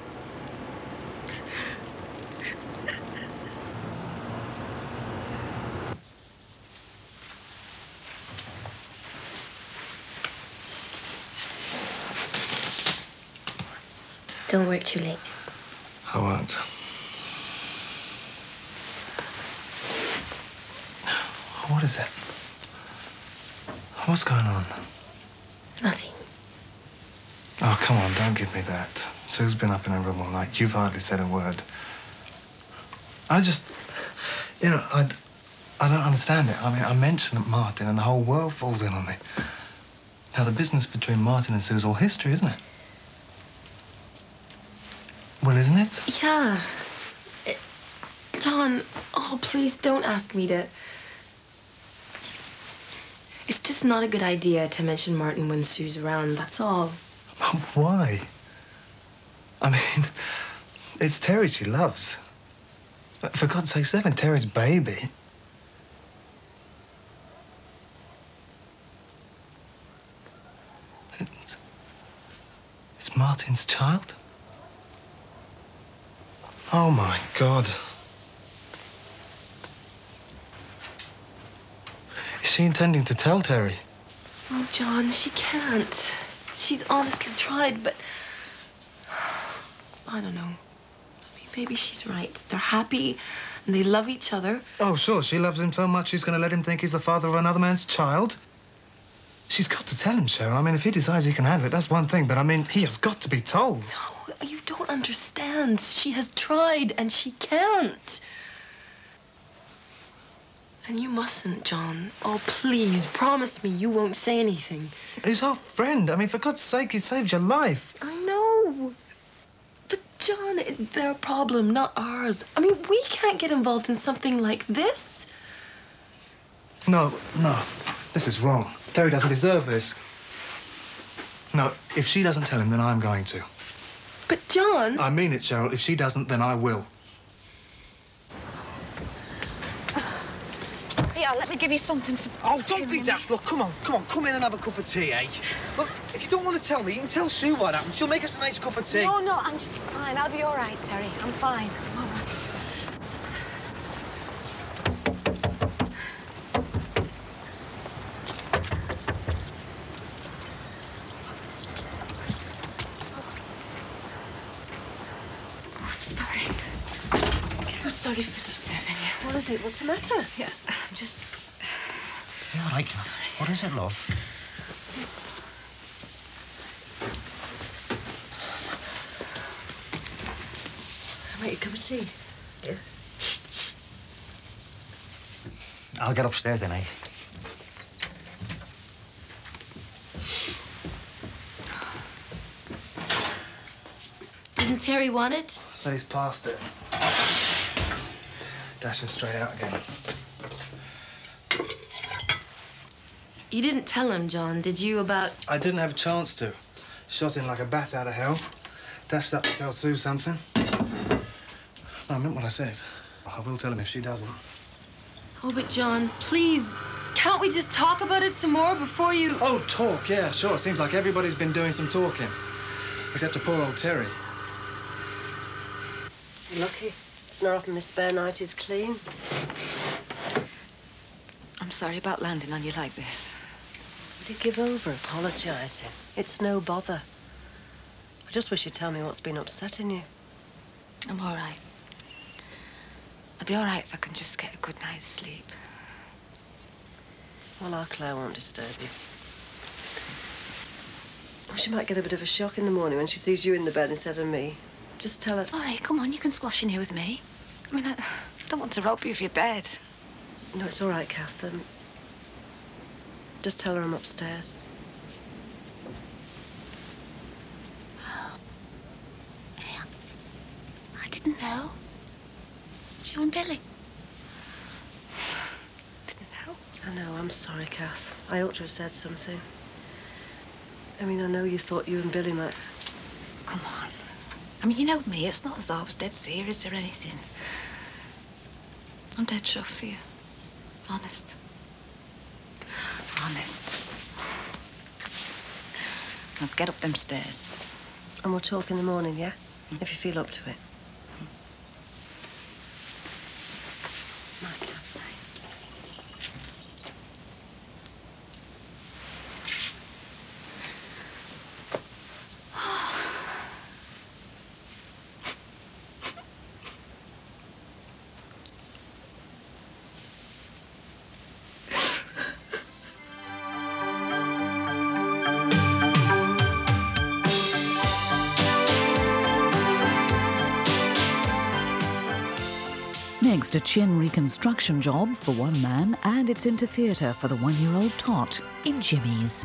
Don't work too late. I won't. What is it? What's going on? Nothing. Oh, come on, don't give me that. Sue's been up in her room all night. You've hardly said a word. I just... You know, I don't understand it. I mean, I mentioned Martin and the whole world falls in on me. Now, the business between Martin and Sue's all history, isn't it? Well, isn't it? Yeah. Don, oh, please don't ask me to... It's just not a good idea to mention Martin when Sue's around, that's all. Why? I mean, it's Terry she loves. For God's sake, she's having Terry's baby. It's Martin's child? Oh, my God. Is she intending to tell Terry? Oh, John, she can't. She's honestly tried, but... I don't know. I mean, maybe she's right. They're happy, and they love each other. Oh, sure, she loves him so much she's going to let him think he's the father of another man's child. She's got to tell him, Cheryl. I mean, if he decides he can handle it, that's one thing, but I mean, he has got to be told. No, you don't understand. She has tried, and she can't. And you mustn't, John. Oh, please, promise me you won't say anything. He's our friend. I mean, for God's sake, he saved your life. I know. But, John, it's their problem, not ours. I mean, we can't get involved in something like this. No. This is wrong. Terry doesn't deserve this. No, if she doesn't tell him, then I'm going to. But, John... I mean it, Cheryl. If she doesn't, then I will. Yeah, let me give you something for... Oh, don't be daft. Look, come on. Come in and have a cup of tea, eh? Look, if you don't want to tell me, you can tell Sue what happened. She'll make us a nice cup of tea. No, I'm just fine. I'll be all right, Terry. I'm fine. I'm all right. I'm sorry for disturbing you. What is it? What's the matter? Yeah, I'm just... You all right, Kat? What is it, love? I'll make you a cup of tea. Yeah. I'll get upstairs then, eh? Didn't Terry want it? So he's past it. Dashing straight out again. You didn't tell him, John, did you, about... I didn't have a chance to. Shot in like a bat out of hell. Dashed up to tell Sue something. No, I meant what I said. I will tell him if she doesn't. Oh, but John, please, can't we just talk about it some more before you... Oh, talk, yeah, sure. Seems like everybody's been doing some talking. Except to poor old Terry. You're lucky. It's not often this spare night is clean. I'm sorry about landing on you like this. Will you give over apologising? It's no bother. I just wish you'd tell me what's been upsetting you. I'm all right. I'll be all right if I can just get a good night's sleep. Well, our Claire won't disturb you. Oh, she might get a bit of a shock in the morning when she sees you in the bed instead of me. Just tell her... All right, come on, you can squash in here with me. I mean, I don't want to rob you of your bed. No, it's all right, Kath. Just tell her I'm upstairs. I didn't know. It's you and Billy. Didn't know. I know, I'm sorry, Kath. I ought to have said something. I mean, I know you thought you and Billy might... Come on. I mean, you know me. It's not as though I was dead serious or anything. I'm dead chuffed for you. Honest. Honest. Now, get up them stairs. And we'll talk in the morning, yeah? If you feel up to it. Next, a chin reconstruction job for one man, and it's into theatre for the one-year-old tot in Jimmy's.